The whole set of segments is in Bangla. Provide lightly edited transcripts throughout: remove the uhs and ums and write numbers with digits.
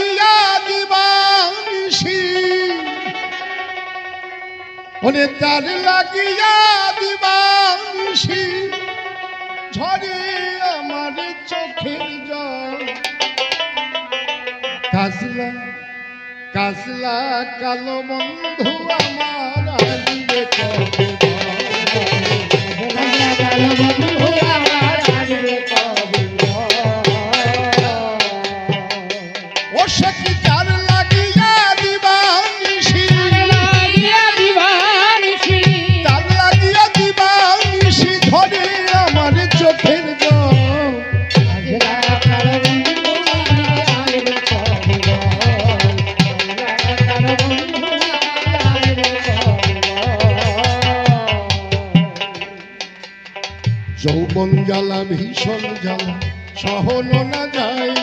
লাগিয়া দিবানিশি ওরে তার লাগিয়া দিবানিশি ঝরে আমার চোখের জল কাজলা কাজলা কালো বন্ধু আমার আসবে কবে কালো বন্ধু আমার আসবে কবে ও সখী তার লাগিয়া দিবানিশি তার লাগিয়া দিবানিশি ঝরে আমার চোখের জল যৌবন জ্বালা ভীষণ জ্বালা সহনো না যায়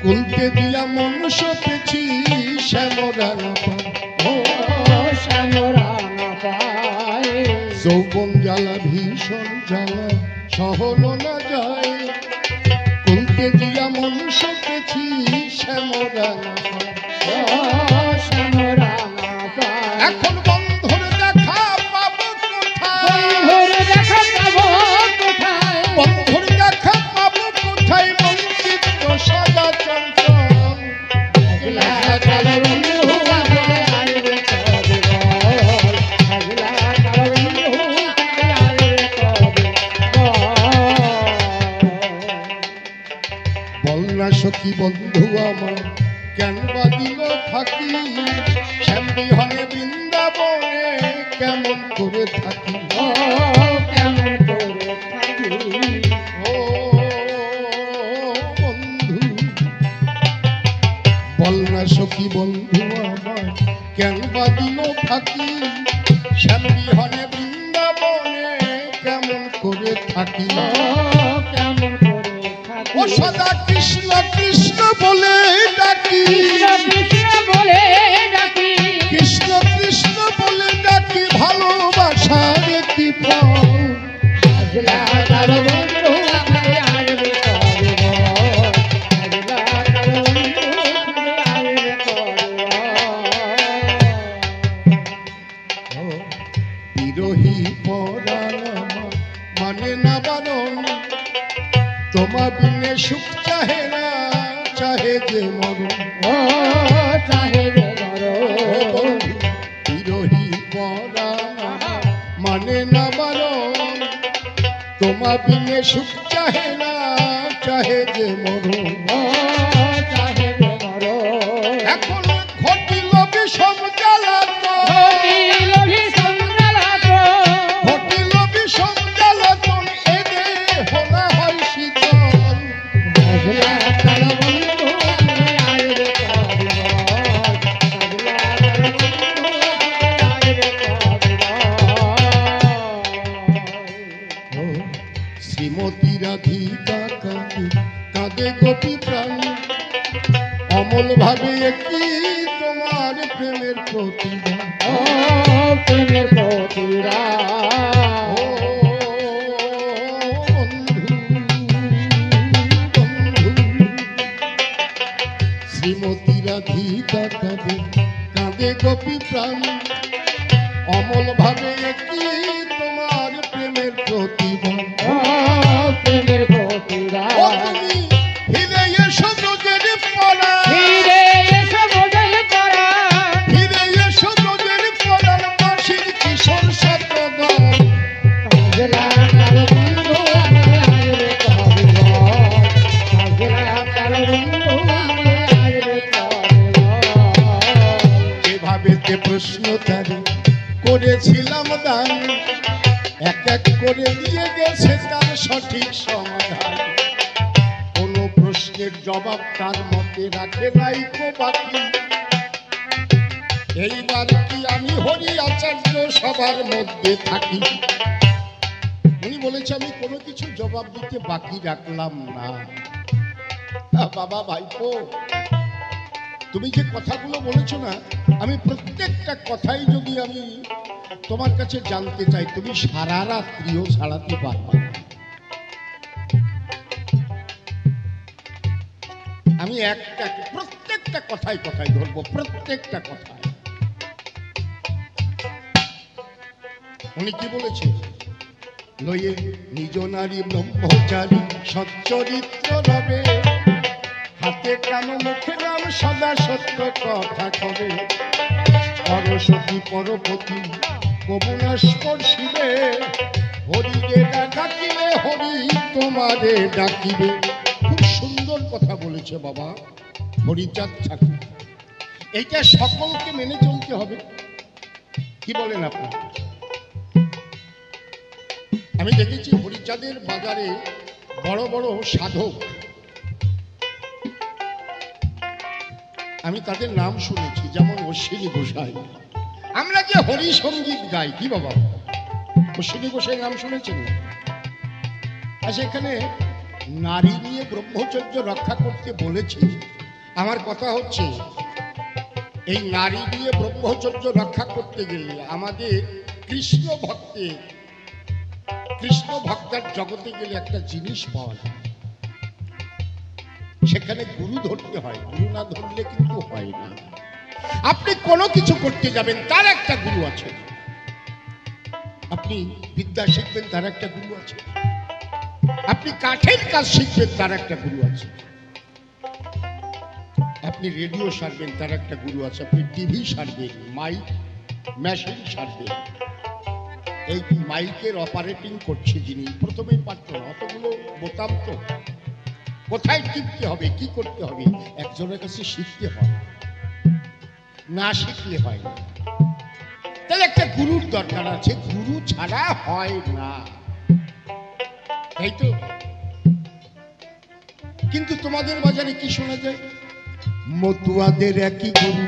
কুলকে দিয়া মন সপেছি শ্যামরা না পায় যৌবন জ্বালা ভীষণ জ্বালা সহনো না যায় কুলকে দিয়া মন সপেছি শ্যামরা না পায় এখন বন্ধুর দেখা পাবো কোথায় বন্ধুর দেখা পাবো কোথায় মন চিত্ত সদা চঞ্চল বলনা সখী বন্ধু আমার কেন বা দিল ফাঁকি শ্যামবিহনে বৃন্দাবনে কেমন করে থাকি কেমন করে থাকি ও বন্ধু বলনা সখী বন্ধু আমার কেন বা দিল ফাঁকি শ্যামবিহনে বৃন্দাবনে কেমন করে থাকি কেমন করে থাকি ও সদা কৃষ্ণ কৃষ্ণ বলে ডাকি কৃষ্ণ বলে ডাকি কৃষ্ণ কৃষ্ণ বলে ডাকি ভালোবাসার একটি ফল বিরোহী পরাণ মানে না বারণ তোমার বিনে সুখ চাহে না চাহে যে মরণ চাহে যে মরণ বিরোহী পরাণ মানে না বারণ তোমার বিনে সুখ চাহে না চাহে যে মরণ চাহে যে মরণ এখন ঘটিল বিষম জ্বালাতন ঘটিল বিষম জ্বালাতন এদে হোনা হয় শীতল শ্রীমতী রাধিকা কাঁদে কাঁদে গোপী প্রাণ অমল ভাবে একই তোমার প্রেমের প্রতিভা প্রেমের প্রতিভা শ্রীমতী রাধিকা কাঁদে কাঁদে গোপী প্রাণ অমল ভাবে একই তোমার প্রেমের প্রতিভা প্রেমের প্রতিভা তুমি ফিরে এসো তোদের পড়া ফিরে এসো তোদের পড়া ফিরে এসো তোদের পড়ার বাঁশির কিশোর শতদল যেভাবে প্রশ্ন তারে করেছিলাম দান এক এক করে দিয়ে গেছে তার সঠিক সমাধান কোন প্রশ্নের জবাব তার মতে রাখে নাই কো বাকি এইবার কি আমি হরি আচার্য সবার মধ্যে থাকি উনি বলেছে আমি কোনো কিছু জবাব দিতে বাকি রাখলাম না বাবা ভাইপো তুমি যে কথাগুলো বলেছো না আমি প্রত্যেকটা কথাই যদি আমি তোমার কাছে জানতে চাই তুমি সারা রাত্রিও ছাড়াতে পারবে আমি একটা প্রত্যেকটা কথায় কথায় ধরবো, প্রত্যেকটা কথায়। উনি কি বলেছে? লয়ে নিজ নারী ব্রহ্মচারী সচ্চরিত্র রবে, হাতে কাম মুখে নাম সদা সত্য কথা কবে, সরস্বতী পরপতি কবুনাস্কর শিবে, হরিরে ডাকিলে হরি তোমারে ডাকিবে। খুব সুন্দর কথা বলেছে বাবা হরিচাঁদ ঠাকুর। এইটা সকলকে মেনে চলতে হবে, কি বলেন আপনারা? আমি দেখেছি হরিচাঁদের বাজারে বড় বড় সাধক, আমি তাদের নাম শুনেছি, যেমন অশ্বিনী গোসাই। আমরা যে হরি সঙ্গীত গাই, কি বাবা অশ্বিনী গোসাই নাম শুনেছেন? আর সেখানে নারী নিয়ে ব্রহ্মচর্য রক্ষা করতে বলেছি। আমার কথা হচ্ছে, এই নারী নিয়ে ব্রহ্মচর্য রক্ষা করতে গেলে আমাদের কৃষ্ণ ভক্তার জগতে গেলে একটা জিনিস পাওয়া যায়, সেখানে গুরু ধরতে হয়। গুরু না ধরলে কিন্তু হয় না। আপনি কোনো কিছু করতে যাবেন, তার একটা গুরু আছে। আপনি বিদ্যা শিখবেন, তার একটা গুরু আছে। আপনি কাঠের কাজ শিখবেন, তার একটা গুরু আছে। আপনি রেডিও সারবেন, তার একটা গুরু আছে। আপনি টিভি সারবেন, মাইক মেশিন সারবেন। এই মাইকের অপারেটিং করছে যিনি, প্রথমেই পারত না, অতগুলো বোতাম তো কোথায় টিপতে হবে, কি করতে হবে, একজনের কাছে শিখতে হয়, না শিখলে হয় না। তাহলে একটা গুরুর দরকার আছে, গুরু ছাড়া হয় না, তাই তো? কিন্তু তোমাদের বাজারে কি শোনা যায়? মতুয়াদের একই গুরু,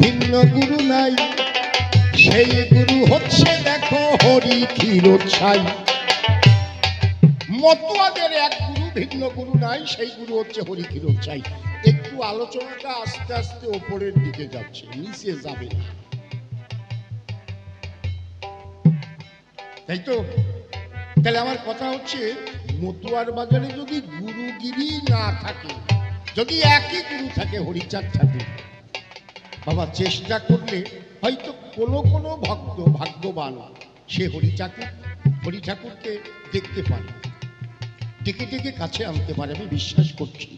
ভিন্ন গুরু নাই, সেই গুরু হচ্ছে দেখো হরি ক্ষীরোৎসাই। মতুয়াদের এক গুরু, ভিন্ন গুরু নাই, সেই গুরু হচ্ছে হরি ক্ষীরোৎসাই। একটু আলোচনাটা আস্তে আস্তে ওপরের দিকে যাচ্ছে, নিচে যাবে না, তাই তো? তাহলে আমার কথা হচ্ছে, মতুয়ার বাজারে যদি গুরুগিরি না থাকে, যদি একই গুরু থাকে হরিচাঁদ ঠাকুর, বাবা চেষ্টা করলে হয়তো কোনো কোনো ভক্ত ভাগ্যবান, সে হরি ঠাকুরকে দেখতে পারে, ডেকে ডেকে কাছে আনতে পারে, আমি বিশ্বাস করছি।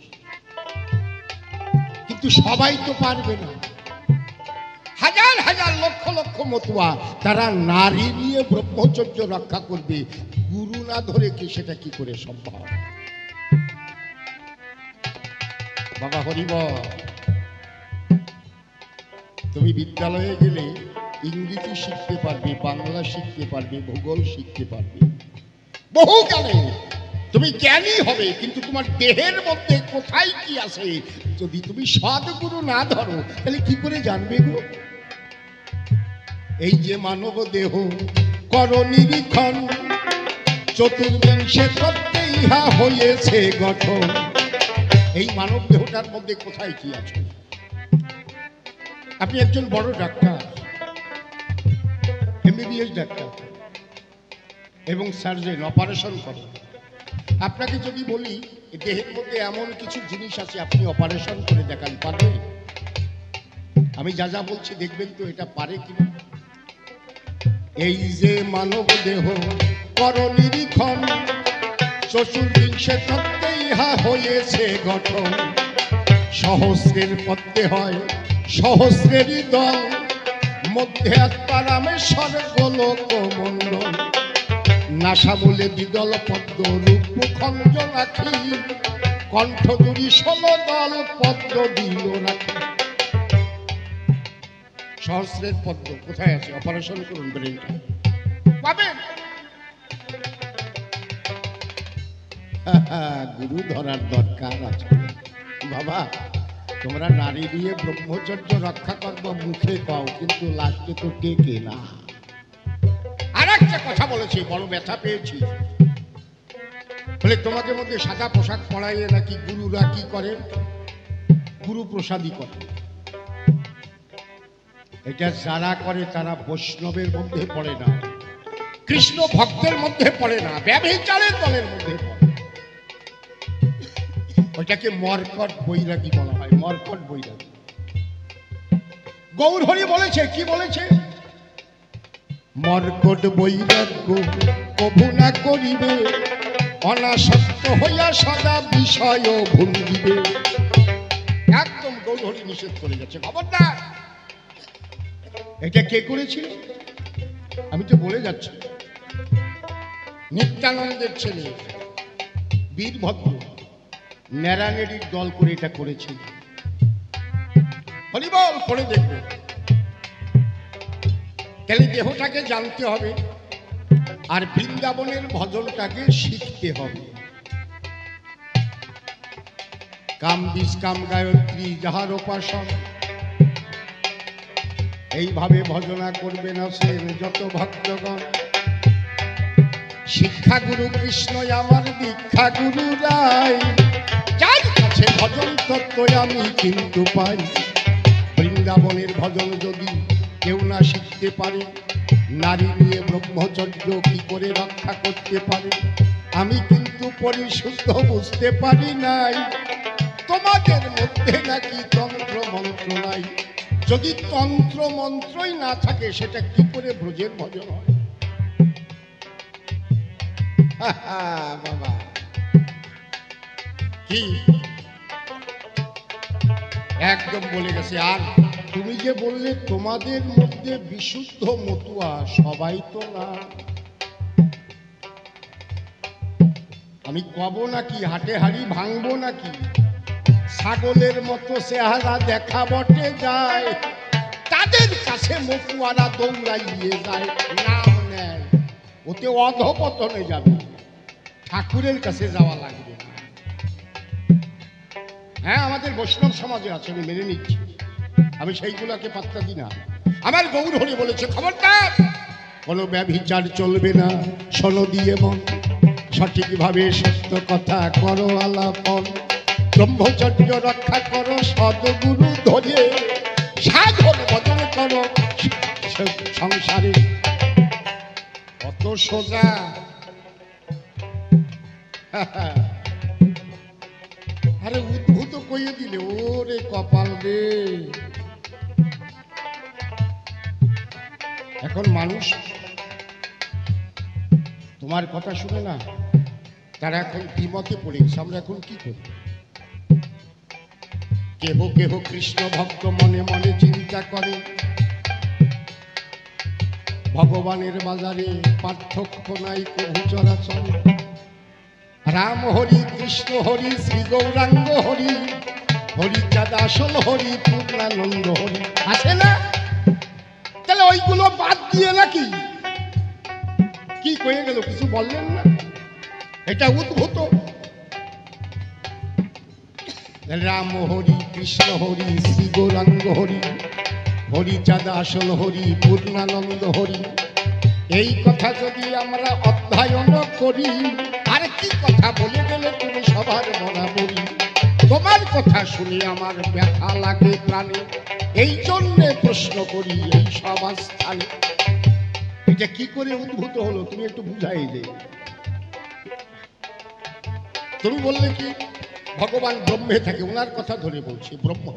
কিন্তু সবাই তো পারবে না। হাজার হাজার লক্ষ লক্ষ মতুয়া, তারা নারী নিয়ে ব্রহ্মচর্য রক্ষা করবে, গুরু না ধরে কি সেটা কি করে সম্ভব? বাবা হরিবল, তুমি বিদ্যালয়ে গেলে ইংরেজি শিখতে পারবে, বাংলা শিখতে পারবে, ভূগোল শিখতে পারবে, বহু জ্ঞানে তুমি জ্ঞানী হবে, কিন্তু তোমার দেহের মধ্যে কোথায় কি আছে যদি তুমি সদ্গুরু না ধরো, তাহলে কি করে জানবে গো? এই যে মানব দেহ কর নিরীক্ষণ, চতুর্বিংশে তত্ত্বে ইহা হয়েছে গঠন। এই মানব দেহটার মধ্যে কোথায় কি আছে? আপনি একজন বড় ডাক্তার, এমবিবিএস ডাক্তার এবং সার্জন, অপারেশন করেন। আপনাকে যদি বলি দেহের মধ্যে এমন কিছু জিনিস আছে, আপনি অপারেশন করে দেখান, পারবেন? আমি যা যা বলছি দেখবেন তো এটা পারে কিনা। এই যে মানব দেহ কর নিরীক্ষণ, চতুর্বিংশে তত্ত্বে ইহা হয়েছে গঠন। সহস্রের পদ্মে হয় সহস্রেরই দল, মধ্যে আত্মারামেশ্বর গোলক মণ্ডল। নাসা বলে দ্বিদল পদ্ম রূপ মুখঞ্জ রাখি, কণ্ঠ দুরি 16 দল পদ্ম দিল রাখি। সহস্রের পদ্ম কোথায় আছে? অপারেশন করুন, ব্রেনটা পাবেন। গুরু ধরার দরকার আছে বাবা। তোমরা নারী দিয়ে ব্রহ্মচর্য রক্ষা করবো মুখে পাও, কিন্তু লাস্টে তো টেকে না। আর একটা কথা বলেছি, বড় ব্যথা পেয়েছি, বলে তোমাদের মধ্যে সাদা পোশাক পরাইয়ে নাকি গুরুরা কি করে? গুরু প্রসাদী করে। এটা যারা করে তারা বৈষ্ণবের মধ্যে পড়ে না, কৃষ্ণ ভক্তের মধ্যে পড়ে না, ব্যভিচারের দলের মধ্যে পড়ে। ওইটাকে মর্কট বৈরাগী বলা হয়। নয়, মর্কট বৈরাগ্য। গৌরহরি বলেছে, কি বলেছে? মর্কট বৈরাগ্য কভু না করিবে, অনাসক্ত হইয়া সদা বিষয় ভুলিবে। একদম গৌরহরি নিষেধ করে গেছে, খবরদার। এটা কে করেছিল? আমি তো বলে যাচ্ছি, নিত্যানন্দের ছেলে বীরভদ্র ন্যাড়ানেড়ির দল করে এটা করেছিল। হরিবল পড়ে দেখবে। তাহলে দেহটাকে জানতে হবে আর বৃন্দাবনের ভজনটাকে শিখতে হবে। কাম বিষ কাম গায়ত্রী যাহার উপাসন, এইভাবে ভজনা করবে না সে যত ভক্তগণ। শিক্ষা গুরু কৃষ্ণ আমার দীক্ষা গুরু রায়, যার কাছে ভজন তত্ত্ব আমি কিন্তু পাই। বৃন্দাবনের ভজন যদি কেউ না শিখতে পারে, নারী নিয়ে ব্রহ্মচর্য কি করে রক্ষা করতে পারে, আমি কিন্তু পরিশুদ্ধ বুঝতে পারি নাই। তোমাদের মধ্যে নাকি তন্ত্র মন্ত্র নাই, যদি তন্ত্র মন্ত্রই না থাকে সেটা কি করে ব্রজের ভজন হয়? বাবা কি একদম বলে গেছে। আর তুমি যে বললে তোমাদের মধ্যে বিশুদ্ধ মতুয়া, সবাই তো না। আমি কব নাকি হাটে হাড়ি ভাঙবো নাকি? ছাগলের মতো চেহারা দেখা বটে যায়, তাদের কাছে মতুয়ারা দৌড়াইয়ে যায়, নাম নেয়, ওতে অধপতনে যাবে, ঠাকুরের কাছে যাওয়া লাগবে। হ্যাঁ, আমাদের বৈষ্ণব সমাজে আছে, আমি মেনে নিচ্ছি, আমি সেইগুলোকে পাত্তা দিই না। আমার গৌরহরি বলেছে, খবরদার, কোনো ব্যভিচার চলবে না, শোনো দিয়ে মন, সঠিকভাবে সত্য কথা করো আলাপন, ব্রহ্মচর্য রক্ষা করো সদ্গুরু ধরে, সাধন ভজন করো সংসারে। কত সোজা। আরে উদ্ভূত কইয়ে দিলে, ওরে কপাল রে। এখন মানুষ তোমার কথা শুনে না, তারা এখন দ্বিমতে পড়ে গেছে। আমরা এখন কি করি? কেহ কেহ কৃষ্ণ ভক্ত মনে মনে চিন্তা করে, ভগবানের বাজারে পার্থক্য নাই কভু চরাচর। রাম হরি কৃষ্ণ হরি শ্রী গৌরাঙ্গ হরি, হরিচাঁদ আসল হরি পূর্ণানন্দ হরি, আছে না? তাহলে ওইগুলো বাদ দিয়ে নাকি কি কয়ে গেল? কিছু বললেন না, এটা উদ্ভূত। রাম হরি কৃষ্ণ হরি শ্রী গৌরাঙ্গ হরি, হরিচাঁদ আসল হরি পূর্ণানন্দ হরি, এই কথা যদি আমরা অধ্যয়ন করি, আর কি কথা বলে গেলে তুমি সবার বরাবরই। তোমার কথা শুনে আমার ব্যথা লাগে প্রাণে, এই জন্যে প্রশ্ন করি এই সবার স্থানে। এটা কি করে উদ্ভূত হলো তুমি একটু বুঝাই দে। তুমি বললে কি ভগবান ব্রহ্মে থাকে, ওনার কথা ধরে বলছি। ব্রহ্ম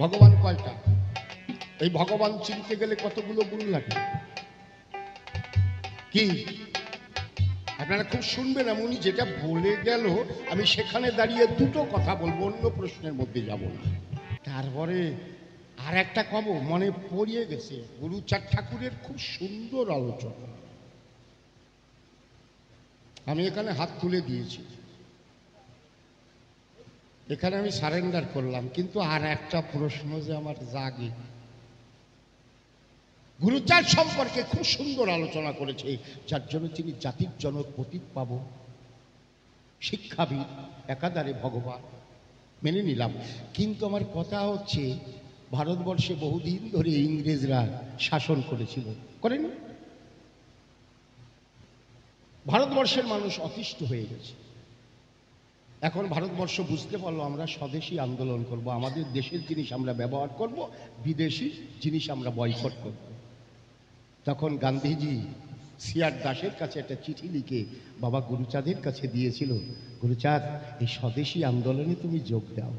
ভগবান কয়টা? এই ভগবান চিনতে গেলে কতগুলো গুণ লাগে? কি আপনারা খুব শুনবেন, উনি যেটা বলে গেল আমি সেখানে দাঁড়িয়ে দুটো কথা বলবো, অন্য প্রশ্নের মধ্যে যাব না। তারপরে আর একটা কব, মনে পড়িয়ে গেছে, গুরুচাঁদ ঠাকুরের খুব সুন্দর আলোচনা, আমি এখানে হাত তুলে দিয়েছি, এখানে আমি সারেন্ডার করলাম। কিন্তু আর একটা প্রশ্ন যে আমার জাগে, গুরুচাঁদ সম্পর্কে খুব সুন্দর আলোচনা করেছে, যার জন্য তিনি জাতির জনক প্রতীক পাব, শিক্ষাবিদ, একাধারে ভগবান, মেনে নিলাম। কিন্তু আমার কথা হচ্ছে, ভারতবর্ষে বহুদিন ধরে ইংরেজরা শাসন করেছিল, করেনি? ভারতবর্ষের মানুষ অতিষ্ঠ হয়ে গেছে। এখন ভারতবর্ষ বুঝতে পারলো আমরা স্বদেশী আন্দোলন করব, আমাদের দেশের জিনিস আমরা ব্যবহার করব, বিদেশি জিনিস আমরা বয়কট করব। তখন গান্ধীজি সিআর দাসের কাছে একটা চিঠি লিখে বাবা গুরুচাঁদের কাছে দিয়েছিল, গুরুচাঁদ, এই স্বদেশী আন্দোলনে তুমি যোগ দাও।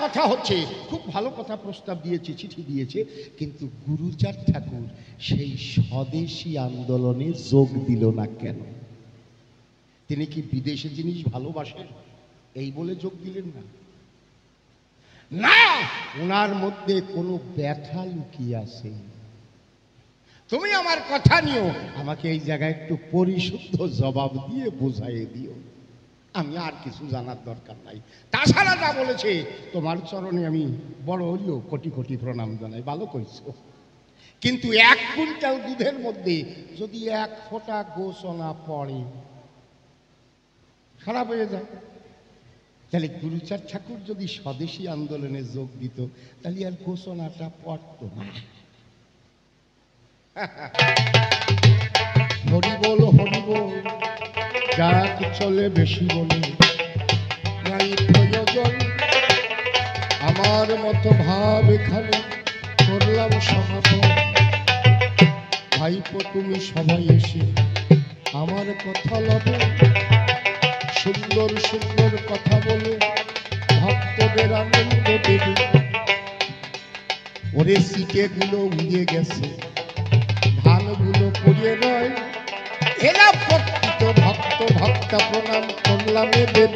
কথা হচ্ছে, খুব ভালো কথা প্রস্তাব দিয়েছে, চিঠি দিয়েছে, কিন্তু গুরুচাঁদ ঠাকুর সেই স্বদেশী আন্দোলনে যোগ দিল না কেন? তিনি কি বিদেশি জিনিস ভালোবাসেন এই বলে যোগ দিলেন না? না, ওনার মধ্যে কোনো ব্যথা লুকিয়ে আছে। তুমি আমার কথা নিও, আমাকে এই জায়গায় একটু পরিশুদ্ধ জবাব দিয়ে বোঝাইয়ে দিও, আমি আর কিছু জানার দরকার নাই। তাছাড়া যা বলেছে তোমার চরণে আমি বড় হলেও কোটি কোটি প্রণাম জানাই, ভালো কইছো। কিন্তু 1 কুইন্টাল দুধের মধ্যে যদি 1 ফোঁটা গোসনা পড়ে, খারাপ হয়ে যায়। তাহলে গুরুচাঁদ ঠাকুর যদি স্বদেশী আন্দোলনে যোগ দিত, তাহলে আর গোসনাটা পড়ত না। হরি বল হরি বল, যাক চলে বেশি বলে নাই প্রয়োজন, আমার মতো ভাব এখানে করলাম সমাপন। ভাইপো তুমি সবাই এসে আমার কথা লবে, সুন্দর সুন্দর কথা বলে ভক্তদের আনন্দ দেবে। ওরে সিটে গুলো উড়িয়ে গেছে, ধানগুলো পড়িয়ে নয়, এরা প্রকৃত ভক্ত ভক্তা প্রণাম করলাম এদের।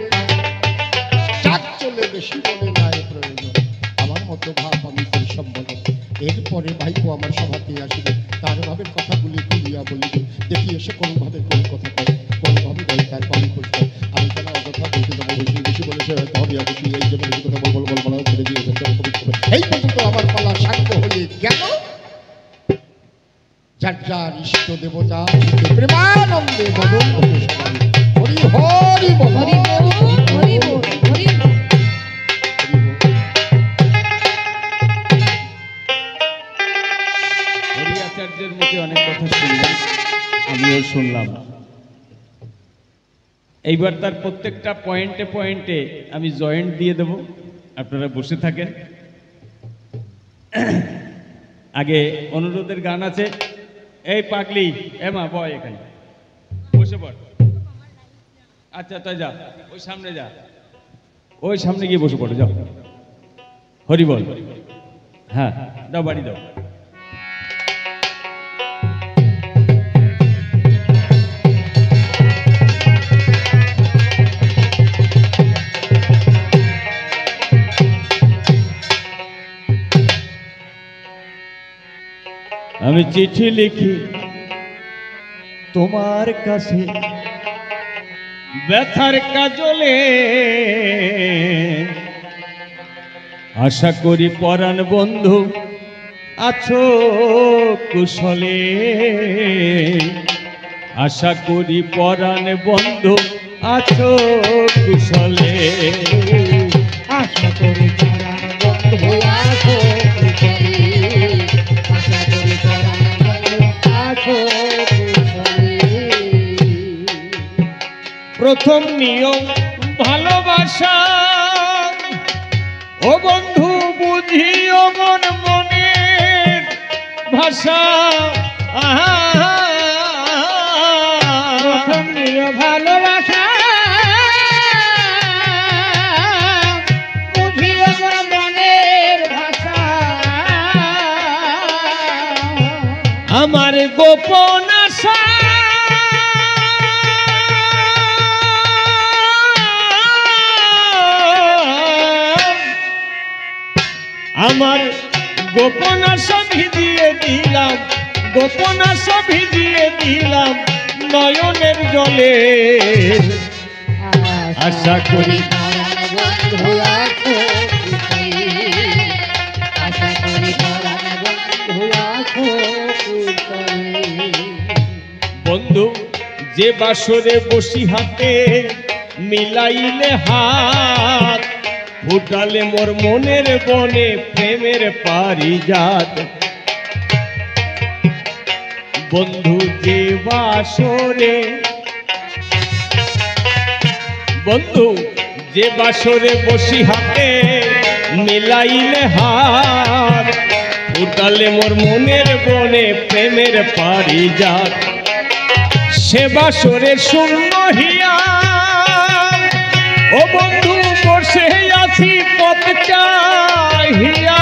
চাক চলে বেশি বলে নাই প্রয়োজন, আমার মতো ভাব আমি তোর সম্বোধন। এরপরে ভাইপো আমার সভাতে আসিবে, তার ভাবের কথাগুলি তুলিয়া বলিবে। দেখি এসে কোনভাবে কোন কথা কয়, কোনভাবে গাই তার পানি করতে। আমি কেন অযথা বলতে যাবো, বেশি বেশি বলেছে হয়তো হবে, বেশি এই জন্য বেশি কথা বলা ছেড়ে দিয়েছে। এই পর্যন্ত আমার পালা শান্ত হয়ে গেল। যার যার ইষ্ট দেবতা প্রেমানন্দে বদল অনুষ্ঠান। হরি হরি বল, হরি বল, হরি বল, হরি বল। হরি আচার্যের মুখে অনেক কথা শুনলাম, আমিও শুনলাম। এইবার তার প্রত্যেকটা পয়েন্টে পয়েন্টে আমি জয়েন্ট দিয়ে দেব, আপনারা বসে থাকেন। আগে অনুরোধের গান আছে। এই পাগলি, এমা বয় এখানে বসে পড়। আচ্ছা তাই যা, ওই সামনে যা, ওই সামনে গিয়ে বসে পড়ো, যাও। হরি বল। হ্যাঁ দাও, বাড়ি দাও। আমি চিঠি লিখি তোমার কাছে ব্যথার কাজলে, আশা করি পরাণ বন্ধু আছো কুশলে। আশা করি পরাণ বন্ধু আছো কুশলে। আশা করি পরাণ বন্ধু আছো কুশলে। আশা করি পরাণ বন্ধু আছো কুশলে। প্রথম নিয়ম ভালোবাসা, ও বন্ধু বুঝিও মন মনের ভাষা। প্রথম নিয়ম ভালোবাসা, বুঝিও মন মনের ভাষা। আমার গোপন আশা আমার গোপন আশা ভিজিয়ে দিলাম, গোপন আশা ভিজিয়ে দিলাম নয়নের জলে। আশা করি পরাণ বন্ধু আছো কুশলে। আশা করি পরাণ বন্ধু আছো কুশলে। বন্ধু যে বাসরে বসি হাতে মিলাইলে হাত, ফুটালে মোর মনের বনে প্রেমের পারিজাত। বন্ধু যে বাসরে, বন্ধু যে বাসরে বসি হাতে মিলাইলে হাত, ফুটালে মোর মনের বনে প্রেমের পারিজাত। সে বাসরে শূন্য হিয়া, ও বন্ধু বসে আছে আছি পথ চাহিয়া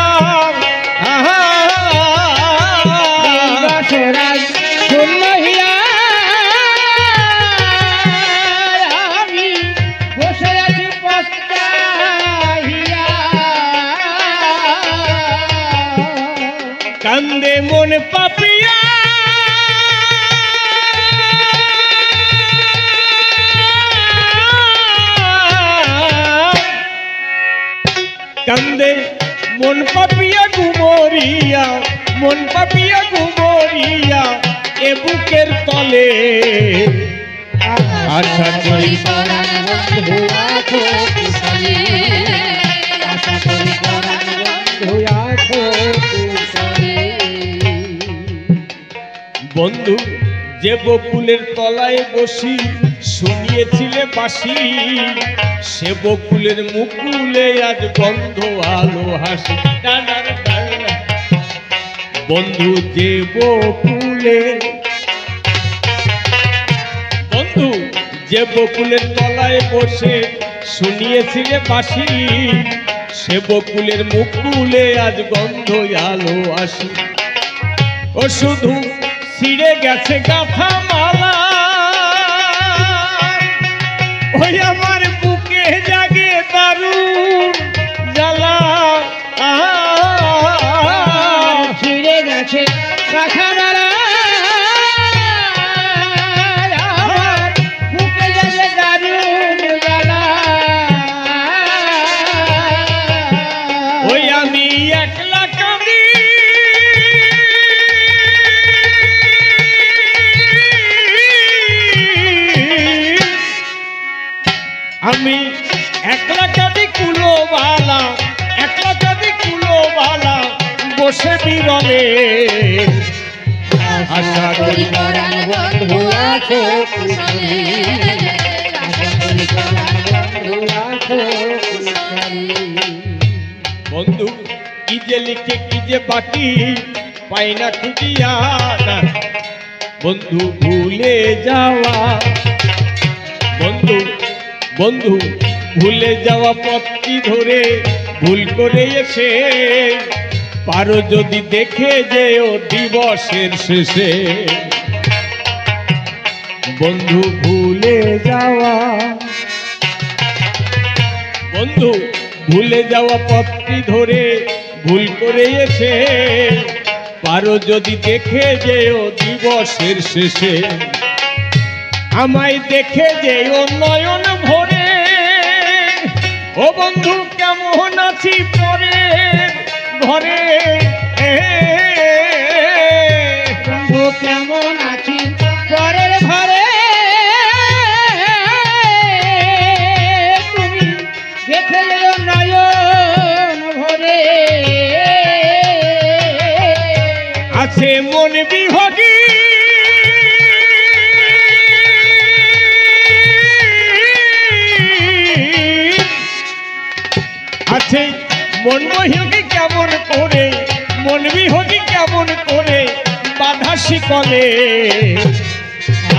দশরাজ শূন্য হিয়া আমি বসে আছি পথ চাহিয়া কান্দে মন পাপিয়া কান্দে মন পাপিয়া গুমরিয়া মন পাপিয়া গুমরিয়া এ বুকের তলে আশা করি পরাণ বন্ধু আছো কুশলী আশা করি পরাণ বন্ধু আছো কুশলী বন্ধু যে বকুলের তলায় বসি শুনিয়েছিলে বাসি সে বকুলের মুকুলে আজ বন্ধ আলো হাসি টানার টানা। বন্ধু যে বকুলে বন্ধু যে বকুলের তলায় বসে শুনিয়েছিলে বাসি সে বকুলের মুকুলে আজ গন্ধ আলো আসি ও শুধু ছিঁড়ে গেছে গাঁথা মালা ওই আমার বুকে জাগে দারুণ জ্বালা ছিঁড়ে গেছে কাঁথামালা আমার বুকে গেছে দারুণ জ্বালা ওই আমি একলা কাঁদি আমি একলা কাঁদি কুলোবালা একলা কাঁদি কুলোবালা বসে বিরলে আশা করি পরাণ বন্ধু আছো কুশলী আশা করি পরাণ বন্ধু আছো কুশলী বন্ধু কি যে লিখে কি যে বাকি পাই না খুঁজিয়া না বন্ধু ভুলে যাওয়া বন্ধু বন্ধু ভুলে যাওয়া পথটি ধরে ভুল করে এসে পারো যদি দেখে যেও দিবসের শেষে বন্ধু ভুলে যাওয়া বন্ধু ভুলে যাওয়া পথটি ধরে ভুল করে এসে পারো যদি দেখে যেও দিবসের শেষে আমায় দেখে যেও নয়ন ভরে ও বন্ধু কেমন আছি পরে ঘরে বন্ধু কেমন আছি পরের ঘরে তুমি দেখে এলো নয়ন ভরে আছে মন বিহগী আছে মন বিহগী কেমন করে মন বিহগী কেমন করে বাধা শিকলে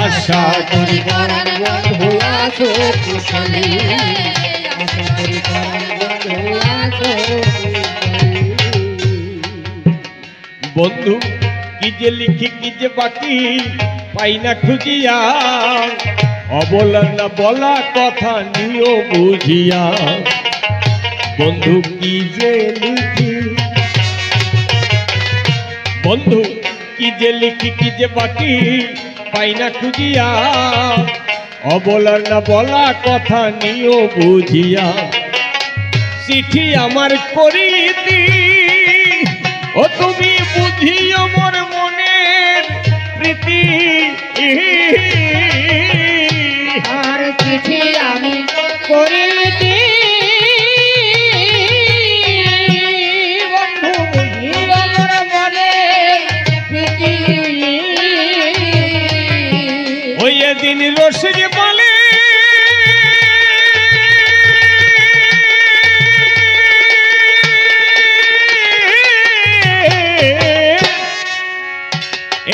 আশা করি পরাণ বন্ধু আছো কুশলী আশা করি পরাণ বন্ধু আছো বন্ধু কি যে লিখি কি যে বাকি পাই না খুঁজিয়া অবলা না বলা কথা নিও বুঝিয়া বন্ধু কি যে লিখি বন্ধু কি যে লিখি কি যে বাকি পাই না খুঁজিয়া অবলা না বলা কথা নিও বুঝিয়া চিঠি আমার করিতি ও তুমি বুঝিও মোর মনের প্রীতি আর চিঠি আমি করিতি বন্ধু বুঝিও মোর মনের প্রীতি ওই দিন রসিক বলে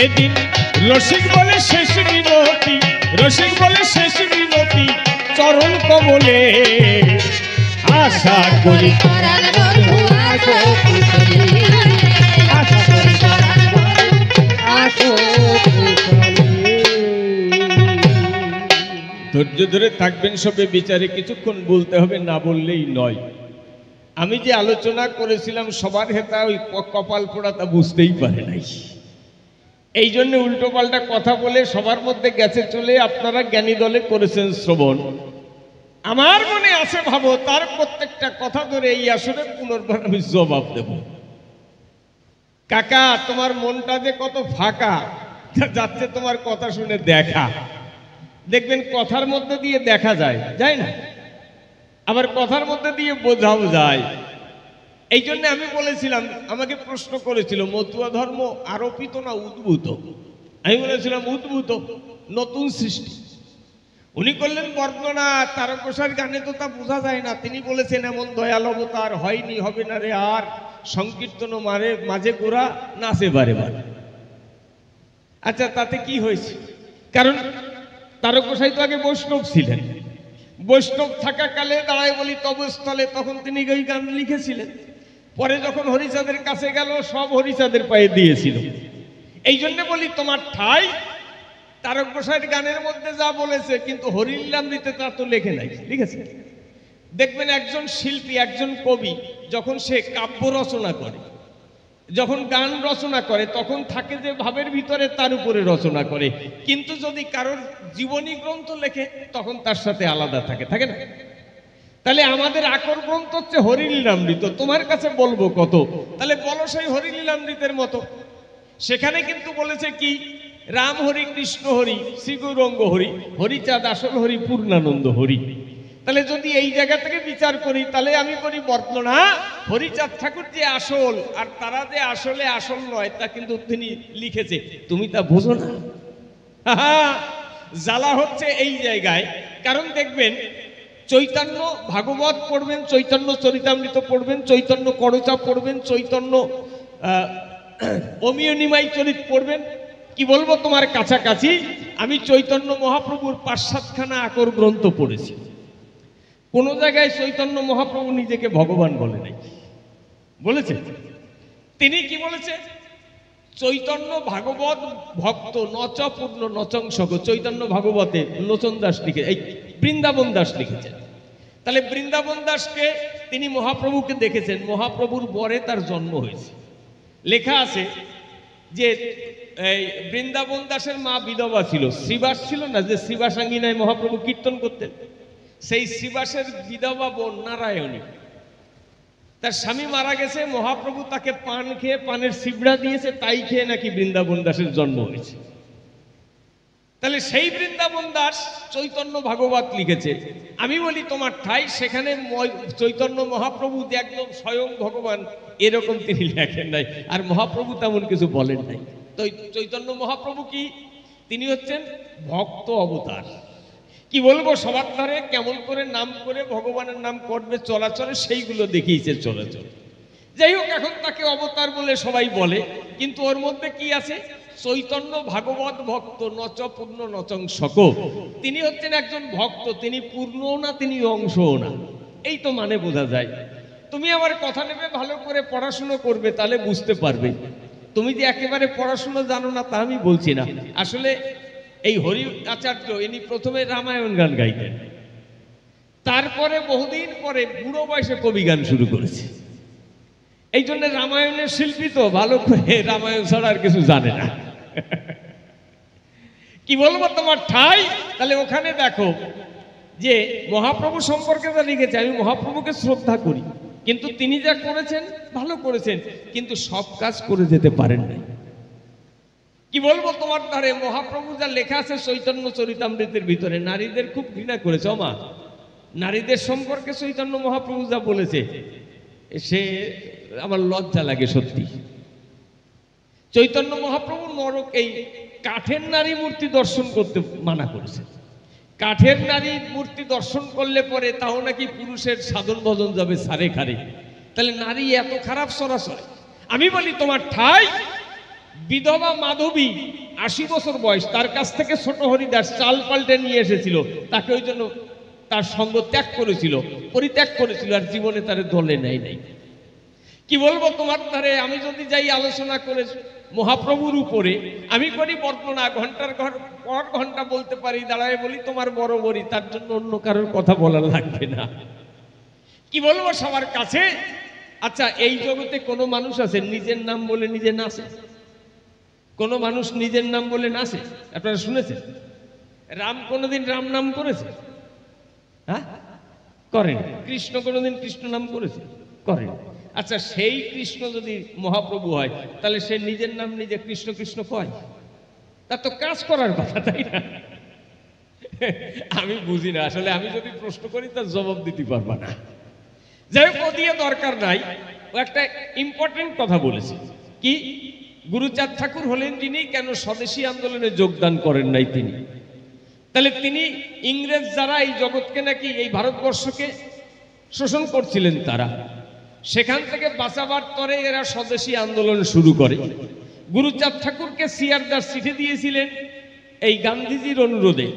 এদিন রসিক বলে শেষ মিনতি রসিক বলে শেষ মিনতি চরণ কমলে আশা করি পরাণ বন্ধু আসো কুশলী আশা করি পরাণ বন্ধু আসো কুশলী। ধৈর্য ধরে থাকবেন সবে, বিচারে কিছুক্ষণ বলতে হবে, না বললেই নয়। আমি যে আলোচনা করেছিলাম সবার হেতা ওই কপাল পোড়া তা বুঝতেই পারে নাই, এই জন্য উল্টো পাল্টা কথা বলে সবার মধ্যে গেছে চলে। আপনারা জ্ঞানী দলে করেছেন শ্রবণ, আমার মনে আছে ভাবো তার প্রত্যেকটা কথা ধরে এই আসলে পুনর্বার আমি জবাব দেব। কাকা তোমার মনটা যে কত ফাঁকা যাচ্ছে তোমার কথা শুনে দেখা। দেখবেন কথার মধ্যে দিয়ে দেখা যায়, যায় না? আবার কথার মধ্যে দিয়ে বোঝাও যায়। এই জন্য আমি বলেছিলাম, আমাকে প্রশ্ন করেছিল মতুয়া ধর্ম আরোপিত না উদ্ভূত। আমি বলেছিলাম উদ্ভূত, নতুন সৃষ্টি। উনি করলেন বর্ণনা, তারকেশ্বর গানে তো তা বোঝা যায় না। তিনি বলেছেন এমন দয়াল অবতার হয়নি, হবে না রে আর, সংকীর্তন মারে মাঝে গোড়া নাচে বারে বারে। আচ্ছা তাতে কি হয়েছে? কারণ তারকেশ্বর তো আগে বৈষ্ণব ছিলেন, বৈষ্ণব থাকাকালে দাঁড়ায় বলি তবস্থলে, তখন তিনি ওই গান লিখেছিলেন। পরে যখন হরিচাঁদের কাছে গেল সব হরিচাঁদের পায়ে দিয়েছিল। এই জন্য বলি তোমার ঠাই তারকেশ্বর গানের মধ্যে যা বলেছে, কিন্তু হরিলামৃতে তা তো লেখে নাই, লিখেছে। দেখবেন একজন শিল্পী, একজন কবি যখন সে কাব্য রচনা করে, যখন গান রচনা করে, তখন থাকে যে ভাবের ভিতরে তার উপরে রচনা করে। কিন্তু যদি কারোর জীবনী গ্রন্থ লেখে তখন তার সাথে আলাদা থাকে, থাকে না? তাহলে আমাদের আকর গ্রন্থ হচ্ছে হরিলীলামৃত। তোমার কাছে বলবো কত, তাহলে বলো সেই হরিলীলামৃতের মতো। সেখানে কিন্তু বলেছে কি, রাম হরি কৃষ্ণ হরি শ্রী গৌরঙ্গ হরি, হরিচাঁদ আসল হরি পূর্ণানন্দ হরি। তাহলে যদি এই জায়গা থেকে বিচার করি, তাহলে আমি করি বর্ণনা হরিচাঁদ ঠাকুর যে আসল, আর তারা যে আসলে আসল নয় তা কিন্তু তিনি লিখেছে, তুমি তা বোঝো না। জ্বালা হচ্ছে এই জায়গায়। কারণ দেখবেন চৈতন্য ভাগবত পড়বেন, চৈতন্য চরিতামৃত পড়বেন, চৈতন্য করচা পড়বেন, চৈতন্য অমিয় নিমাই চরিত পড়বেন। কি বলবো তোমার কাছাকাছি, আমি চৈতন্য মহাপ্রভুর ৫-৭খানা আকর গ্রন্থ পড়েছি। কোন জায়গায় চৈতন্য মহাপ্রভু নিজেকে ভগবান বলে নাই, বলেছে? তিনি কি বলেছে? চৈতন্য ভাগবত ভক্ত নচ পূর্ণ নচংসক। চৈতন্য ভাগবতে লোচন দাস লিখে, এই বৃন্দাবন দাস লিখেছেন। তাহলে বৃন্দাবন দাসকে তিনি মহাপ্রভুকে দেখেছেন, মহাপ্রভুর বরে তার জন্ম হয়েছে। লেখা আছে যে এই বৃন্দাবন দাসের মা বিধবা ছিল, শ্রীবাস ছিল না, যে শ্রীবাসাঙ্গিনায় মহাপ্রভু কীর্তন করতেন, সেই শ্রীবাসের বিধবা বোন নারায়ণী। তার স্বামী মারা গেছে, মহাপ্রভু তাকে পান খেয়ে, পানের সিবড়া দিয়েছে, তাই খেয়ে নাকি বৃন্দাবন দাসের জন্ম হয়েছে। তাহলে সেই বৃন্দাবন দাস চৈতন্য ভাগবত লিখেছে। আমি বলি তোমার ঠাই সেখানে চৈতন্য মহাপ্রভু যে একদম স্বয়ং ভগবান এরকম তিনি লেখেন নাই, আর মহাপ্রভু তেমন কিছু বলেন নাই। তো চৈতন্য মহাপ্রভু কি, তিনি হচ্ছেন ভক্ত অবতার। কি বলবো, সবার ধারে কেমন করে নাম করে ভগবানের নাম করবে চলাচলে, সেইগুলো দেখিয়েছে চলাচল। যাই হোক, এখন তাকে অবতার বলে সবাই বলে, কিন্তু ওর মধ্যে কি আছে? চৈতন্য ভাগবত ভক্ত নচ পূর্ণ নচংসক। তিনি হচ্ছেন একজন ভক্ত, তিনি পূর্ণও না, তিনি অংশও না। এই তো মানে বোঝা যায়। তুমি আমার কথা নেবে, ভালো করে পড়াশুনো করবে, তাহলে বুঝতে পারবে। তুমি যে একেবারে পড়াশুনো জানো না তা আমি বলছি না। আসলে এই হরি আচার্য ইনি প্রথমে রামায়ণ গান গাইতেন, তারপরে বহুদিন পরে বুড়ো বয়সে কবি গান শুরু করেছে। এই জন্য রামায়ণের শিল্পী তো ভালো করে রামায়ণ ছাড়া আর কিছু জানে না। কি বলবো তোমার ঠাই। তাহলে ওখানে দেখো যে মহাপ্রভু সম্পর্কে যা লিখেছে, আমি মহাপ্রভুকে শ্রদ্ধা করি, কিন্তু তিনি যা করেছেন ভালো করেছেন, কিন্তু সব কাজ করে যেতে পারেন নাই। কি বলবো তোমার ধারে মহাপ্রভু যা লেখা আছে চৈতন্য চরিতামৃতের ভিতরে, নারীদের খুব ঘৃণা করেছে। মা, নারীদের সম্পর্কে চৈতন্য মহাপ্রভু যা বলেছে, সে আমার লজ্জা লাগে সত্যি। চৈতন্য মহাপ্রভু নরক এই কাঠের নারী মূর্তি দর্শন করতে মানা করেছে। কাঠের নারী মূর্তি দর্শন করলে পরে তাও নাকি পুরুষের সাধন ভজন যাবে সারে খারে। তাহলে নারী এত খারাপ সরাসর। আমি বলি তোমার ঠাই বিধবা মাধবী ৮০ বছর বয়স, তার কাছ থেকে ছোট হরিদাস চাল পাল্টে নিয়ে এসেছিল, তাকে ওই জন্য তার সঙ্গ ত্যাগ করেছিল, পরিত্যাগ করেছিল, আর জীবনে তার দলে নেয় নাই। কি বলবো তোমার ধারে, আমি যদি যাই আলোচনা করে মহাপ্রভুর উপরে, আমি করি বর্ণনা, ঘন্টার পর ঘন্টা বলতে পারি, দাঁড়ায় বলি তোমার বরাবরই, তার জন্য অন্য কারোর কথা বলা লাগবে না। কি বলবো সবার কাছে? আচ্ছা, এই জগতে কোনো মানুষ আছে নিজের নাম বলে নিজে নাচে? কোনো মানুষ নিজের নাম বলে নাচে? আপনারা শুনেছেন? রাম কোনোদিন রাম নাম করেছে? হ্যাঁ, করেন। কৃষ্ণ কোনোদিন কৃষ্ণ নাম করেছে? করেন। আচ্ছা, সেই কৃষ্ণ যদি মহাপ্রভু হয়, তাহলে সে নিজের নাম নিজে কৃষ্ণ কৃষ্ণ কয়? তার তো কাজ করার কথা, তাই না? আমি বুঝি না আসলে, আমি যদি প্রশ্ন করি তার জবাব দিতে পারবা না। যাই হোক, ও দিয়ে দরকার নাই। ও একটা ইম্পর্টেন্ট কথা বলেছে। কি? গুরুচাঁদ ঠাকুর হলেন যিনি কেন স্বদেশী আন্দোলনে যোগদান করেন নাই তিনি? তাহলে তিনি ইংরেজ যারা এই জগৎকে নাকি এই ভারতবর্ষকে শোষণ করছিলেন, তারা সেখান থেকে বাঁচাবার তরে এরা স্বদেশী আন্দোলন শুরু করে। গুরুচাঁদ ঠাকুরকে সিআর দাস চিঠি দিয়েছিলেন এই গান্ধীজির অনুরোধে,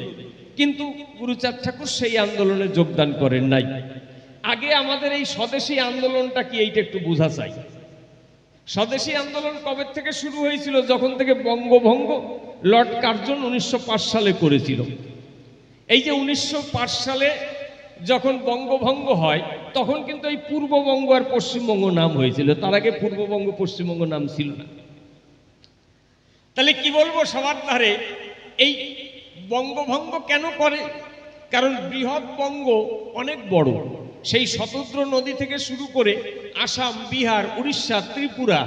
কিন্তু গুরুচাঁদ ঠাকুর সেই আন্দোলনে যোগদান করেন নাই। আগে আমাদের এই স্বদেশী আন্দোলনটা কি, এইটা একটু বোঝা চাই। স্বদেশী আন্দোলন কবে থেকে শুরু হয়েছিল? যখন থেকে বঙ্গভঙ্গ লর্ড কার্জন 1905 সালে করেছিল। এই যে 1905 সালে যখন বঙ্গভঙ্গ হয়, তখন কিন্তু এই পূর্ববঙ্গ আর পশ্চিমবঙ্গ নাম হয়েছিল, তার আগে পূর্ববঙ্গ পশ্চিমবঙ্গ নাম ছিল না। তাহলে কি বলবো সবার ধারে, এই বঙ্গভঙ্গ কেন করে? কারণ বৃহৎ বঙ্গ অনেক বড়, সেই শতদ্র নদী থেকে শুরু করে আসাম, বিহার, উড়িষ্যা, ত্রিপুরা,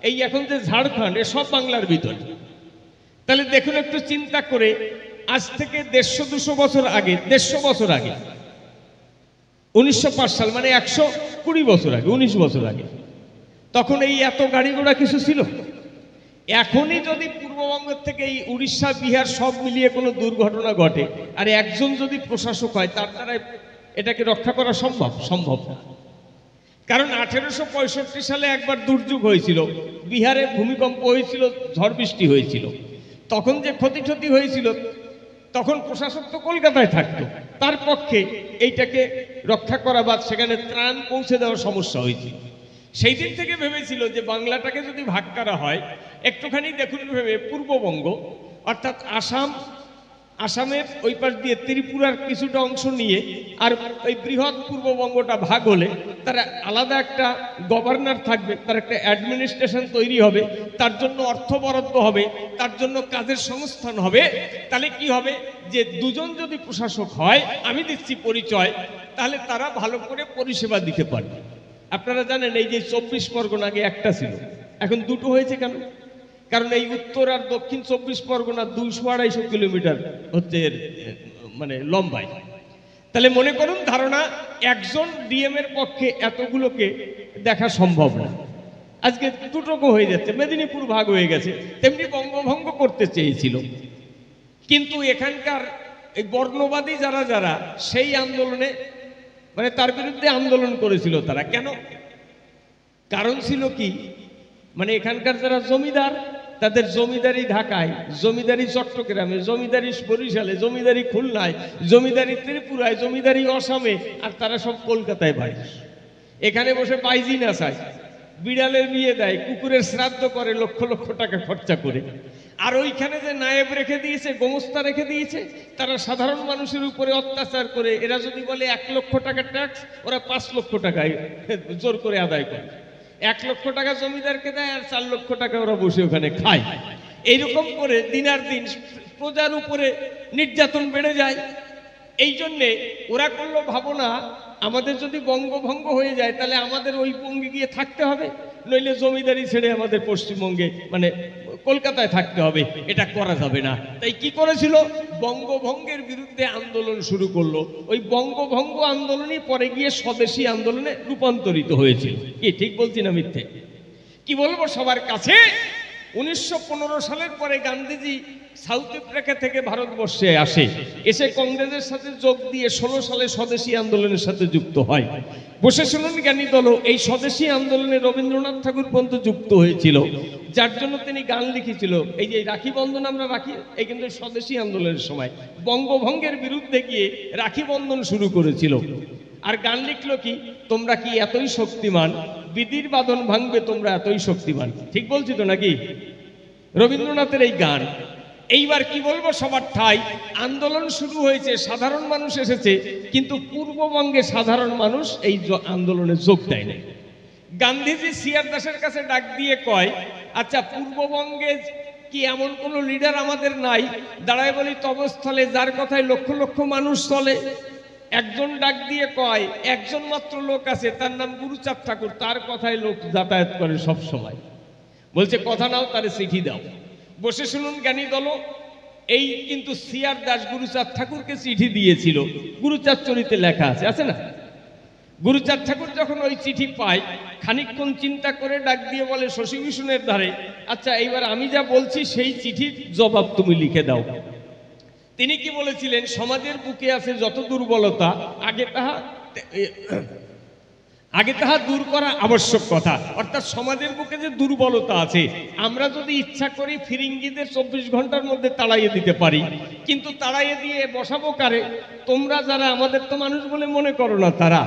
এই এখন যে ঝাড়খণ্ড, এসব বাংলার ভিতরে। তাহলে দেখুন একটু চিন্তা করে, আজ থেকে 150-200 বছর আগে, 150 বছর আগে, 1905 সাল মানে 120 বছর আগে, 19 বছর আগে, তখন এই এত গাড়ি ঘোড়া কিছু ছিল? এখনই যদি পূর্ববঙ্গের থেকে এই উড়িষ্যা, বিহার সব মিলিয়ে কোনো দুর্ঘটনা ঘটে, আর একজন যদি প্রশাসক হয়, তার দ্বারা এটাকে রক্ষা করা সম্ভব? সম্ভব না। কারণ 1865 সালে একবার দুর্যোগ হয়েছিল, বিহারে ভূমিকম্প হয়েছিল, ঝড় বৃষ্টি হয়েছিল, তখন যে ক্ষতি হয়েছিল, তখন প্রশাসক তো কলকাতায় থাকতো, তার পক্ষে এইটাকে রক্ষা করা বা সেখানে ত্রাণ পৌঁছে দেওয়ার সমস্যা হয়েছিল। সেই দিন থেকে ভেবেছিল যে বাংলাটাকে যদি ভাগ করা হয়, একটুখানি দেখুন ভেবে পূর্ববঙ্গ অর্থাৎ আসামের ওই পাশ দিয়ে ত্রিপুরার কিছুটা অংশ নিয়ে, আর ওই বৃহৎ পূর্ববঙ্গটা ভাগ হলে তার আলাদা একটা গভর্নর থাকবে, তার একটা অ্যাডমিনিস্ট্রেশন তৈরি হবে, তার জন্য অর্থ বরাদ্দ হবে, তার জন্য কাজের সংস্থান হবে। তাহলে কি হবে, যে দুজন যদি প্রশাসক হয়, আমি দিচ্ছি পরিচয়, তাহলে তারা ভালো করে পরিষেবা দিতে পারবে। আপনারা জানেন এই যে 24 পরগনা আগে একটা ছিল, এখন দুটো হয়েছে কেন? কারণ এই উত্তর আর দক্ষিণ 24 পরগনা 200-250 কিলোমিটার হচ্ছে মানে লম্বায়। তাহলে মনে করুন ধারণা, একজন ডিএম এর পক্ষে এতগুলোকে দেখা সম্ভব না। আজকে দুটো হয়ে যাচ্ছে, মেদিনীপুর ভাগ হয়ে গেছে। তেমনি বঙ্গভঙ্গ করতে চেয়েছিল, কিন্তু এখানকার এই বর্ণবাদী যারা সেই আন্দোলনে মানে তার বিরুদ্ধে আন্দোলন করেছিল। তারা কেন? কারণ ছিল কি, মানে এখানকার যারা জমিদার, তাদের জমিদারি ঢাকায়, জমিদারি চট্টগ্রামে, জমিদারি বরিশালে, জমিদারি খুলনায়, জমিদারি ত্রিপুরায়, জমিদারি আসামে, আর তারা সব কলকাতায় বাড়ি। এখানে বসে বাইজি নাচায়, বিড়ালের বিয়ে দেয়, কুকুরের শ্রাদ্ধ করে লক্ষ লক্ষ টাকা খরচা করে। আর ওইখানে যে নায়েব রেখে দিয়েছে, গোমস্তা রেখে দিয়েছে, তারা সাধারণ মানুষের উপরে অত্যাচার করে। এরা যদি বলে 1 লক্ষ টাকা ট্যাক্স, ওরা 5 লক্ষ টাকায় জোর করে আদায় করে। 1 লক্ষ টাকা জমিদারকে দেয়, আর 4 লক্ষ টাকা ওরা বসে ওখানে খায়। এইরকম করে দিনার দিন প্রজার উপরে নির্যাতন বেড়ে যায়। এই জন্যে ওরা করলো ভাবনা, আমাদের যদি বঙ্গভঙ্গ হয়ে যায়, তাহলে আমাদের ওই বঙ্গে গিয়ে থাকতে হবে, নইলে জমিদারি ছেড়ে আমাদের পশ্চিমবঙ্গে মানে কলকাতায় থাকতে হবে, এটা করা যাবে না। তাই কি করেছিল, বঙ্গভঙ্গের বিরুদ্ধে আন্দোলন শুরু করলো। ওই বঙ্গভঙ্গ আন্দোলনই পরে গিয়ে স্বদেশী আন্দোলনে রূপান্তরিত হয়েছিল। কি ঠিক বলছি না মিথ্যে? কি বলবো সবার কাছে, 1915 সালের পরে গান্ধীজি সাউথ আফ্রিকা থেকে ভারতবর্ষে আসে, এসে কংগ্রেসের সাথে যোগ দিয়ে 16 সালে স্বদেশী আন্দোলনের সাথে যুক্ত হয়। বসে শুনুন জ্ঞানী দল, এই স্বদেশী আন্দোলনে রবীন্দ্রনাথ ঠাকুর পর্যন্ত যুক্ত হয়েছিল, যার জন্য তিনি গান লিখেছিল। এই যে রাখি বন্ধন আমরা রাখি, এই কিন্তু স্বদেশী আন্দোলনের সময় বঙ্গভঙ্গের বিরুদ্ধে গিয়ে রাখি বন্ধন শুরু করেছিল। আর গান লিখলো কি, তোমরা কি এতই শক্তিমান, বিধির বাঁধন ভাঙবে তোমরা এতই শক্তিমান। ঠিক বলছি তো নাকি? রবীন্দ্রনাথের এই গান। এইবার কি বলবো, সবার ঠাই আন্দোলন শুরু হয়েছে, সাধারণ মানুষ এসেছে, কিন্তু পূর্ববঙ্গে সাধারণ মানুষ এই আন্দোলনে যোগ দেয় না। গান্ধীজি সিআর দাসের কাছে ডাক দিয়ে কয়, আচ্ছা পূর্ববঙ্গে কি এমন কোন লিডার আমাদের নাই? দাঁড়ায় বলি তবস্থলে যার কথায় লক্ষ লক্ষ মানুষ চলে। একজন ডাক দিয়ে কয়, একজন মাত্র লোক আছে, তার নাম গুরুচাঁদ ঠাকুর, তার কথায় লোক যাতায়াত করে সব সময়। বলছে কথা নাও, তারে চিঠি দাও। বসে শুনুন জ্ঞানী দল, এই কিন্তু সিআর দাস গুরুচাঁদ ঠাকুরকে চিঠি দিয়েছিল, গুরুচাঁদ চরিতে লেখা আছে, আছে না? গুরুচাঁদ ঠাকুর যখন ওই চিঠি পায়, খানিকক্ষণ চিন্তা করে ডাক দিয়ে বলে শশীভূষণের ধারে, আচ্ছা এইবার আমি যা বলছি সেই চিঠির জবাব তুমি লিখে দাও। তিনি কি বলেছিলেন, সমাজের বুকে আছে যত দুর্বলতা, আগে তাহা দূর করা আবশ্যক কথা। অর্থাৎ সমাজের বুকে যে দুর্বলতা আছে, আমরা যদি ইচ্ছা করি ফিরিঙ্গিদের 24 ঘন্টার মধ্যে তাড়াইয়ে দিতে পারি, কিন্তু তাড়াইয়ে দিয়ে বসাবো কারে? তোমরা যারা আমাদের তো মানুষ বলে মনে করো না, তারা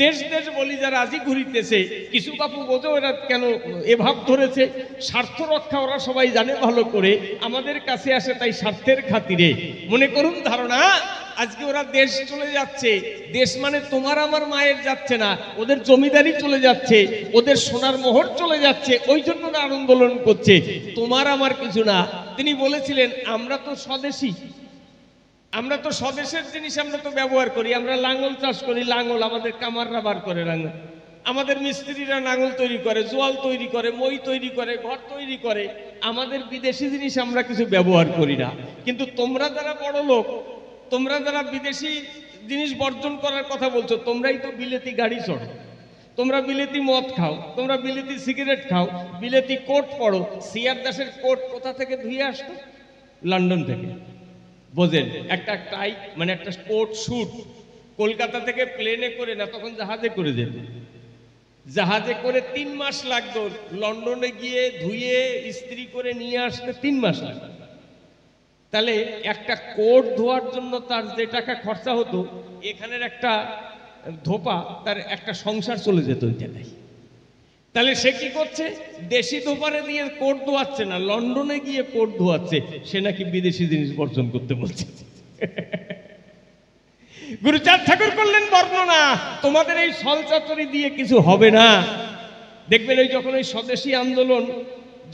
দেশ দেশ বলি যারা আজি ঘুরিতেছে, কিছু বাপু বোঝো এরা কেন এভাব ধরেছে, স্বার্থ রক্ষা ওরা সবাই জানে ভালো করে, আমাদের কাছে আসে তাই স্বার্থের খাতিরে। মনে করুন ধারণা, আজকে ওরা দেশ চলে যাচ্ছে, দেশ মানে তোমার আমার মায়ের যাচ্ছে না, ওদের জমিদারি চলে যাচ্ছে, ওদের সোনার মোহর চলে যাচ্ছে, ওই জন্য ওরা আন্দোলন করছে, তোমার আমার কিছু না। তিনি বলেছিলেন, আমরা তো স্বদেশী, আমরা তো স্বদেশের জিনিস আমরা তো ব্যবহার করি, আমরা লাঙ্গল চাষ করি, লাঙ্গল আমাদের কামাররা বার করে, লাঙ্গল আমাদের মিস্ত্রিরা লাঙ্গল তৈরি করে, জোয়াল তৈরি করে, মই তৈরি করে, ঘর তৈরি করে, আমাদের বিদেশি জিনিস আমরা কিছু ব্যবহার করি না। কিন্তু তোমরা যারা বড় লোক, তোমরা যারা বিদেশি জিনিস বর্জন করার কথা বলছো, তোমরাই তো বিলেতি গাড়ি চড়ো, তোমরা বিলেতি মদ খাও, তোমরা বিলেতি সিগারেট খাও, বিলেতি কোট পড়ো। সিআর দাসের কোট কোথা থেকে ধুয়ে আসতো? লন্ডন থেকে। বোঝেন, একটা টাই মানে একটা কোট স্যুট কলকাতা থেকে প্লেনে করে না, তখন জাহাজে করে যেত, জাহাজে করে 3 মাস লাগতো, লন্ডনে গিয়ে ধুয়ে ইস্ত্রি করে নিয়ে আসতে 3 মাস লাগতো। তাহলে একটা কোট ধোয়ার জন্য তার যে টাকা খরচা হতো, এখানের একটা ধোপা তার একটা সংসার চলে যেত ওই টাকায়। তাহলে সে কি করছে, দেশি ধোপারে দিয়ে কোট ধোয়াচ্ছে না, লন্ডনে গিয়ে কোট ধোয়াচ্ছে, সে নাকি বিদেশি জিনিস বর্জন করতে বলছে। গুরুচাঁদ ঠাকুর করলেন বর্ণনা, তোমাদের এই ছলচাতুরি দিয়ে কিছু হবে না। দেখবেন ওই যখন ওই স্বদেশী আন্দোলন,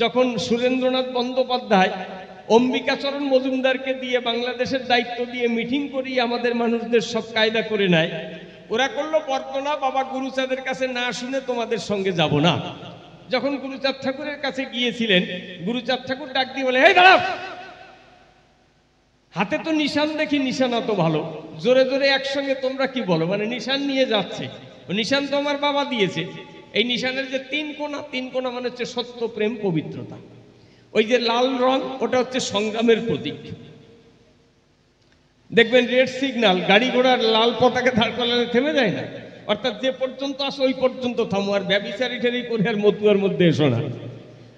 যখন সুরেন্দ্রনাথ বন্দ্যোপাধ্যায় অম্বিকাচরণ মজুমদারকে দিয়ে বাংলাদেশের দায়িত্ব দিয়ে মিটিং করিয়ে আমাদের মানুষদের সব কায়দা করে নেয়, ওরা করলো বর্ণনা, বাবা গুরুচাঁদের কাছে না শুনে তোমাদের সঙ্গে যাব না। যখন গুরুচাঁদ ঠাকুরের কাছে গিয়েছিলেন, গুরুচাঁদ ঠাকুর ডাক দিয়ে বলে, এই দাঁড়াও, হাতে তো নিশান দেখি, নিশানা তো ভালো, জোরে জোরে একসঙ্গে তোমরা কি বলো? মানে নিশান নিয়ে যাচ্ছে, নিশান তো আমার বাবা দিয়েছে। এই নিশানের যে 3 কোণা, 3 কোণা মানে হচ্ছে সত্য, প্রেম, পবিত্রতা। ওই যে লাল রং, ওটা হচ্ছে সংগ্রামের প্রতীক। দেখবেন রেড সিগন্যাল, গাড়ি ঘোড়ার লাল পতাকা দাঁড় করালে থেমে যায় না, অর্থাৎ যে পর্যন্ত আসো ওই পর্যন্ত থামো, আর ব্যভিচারি ঠেরি করে আর মতুয়ার মধ্যে এসো না।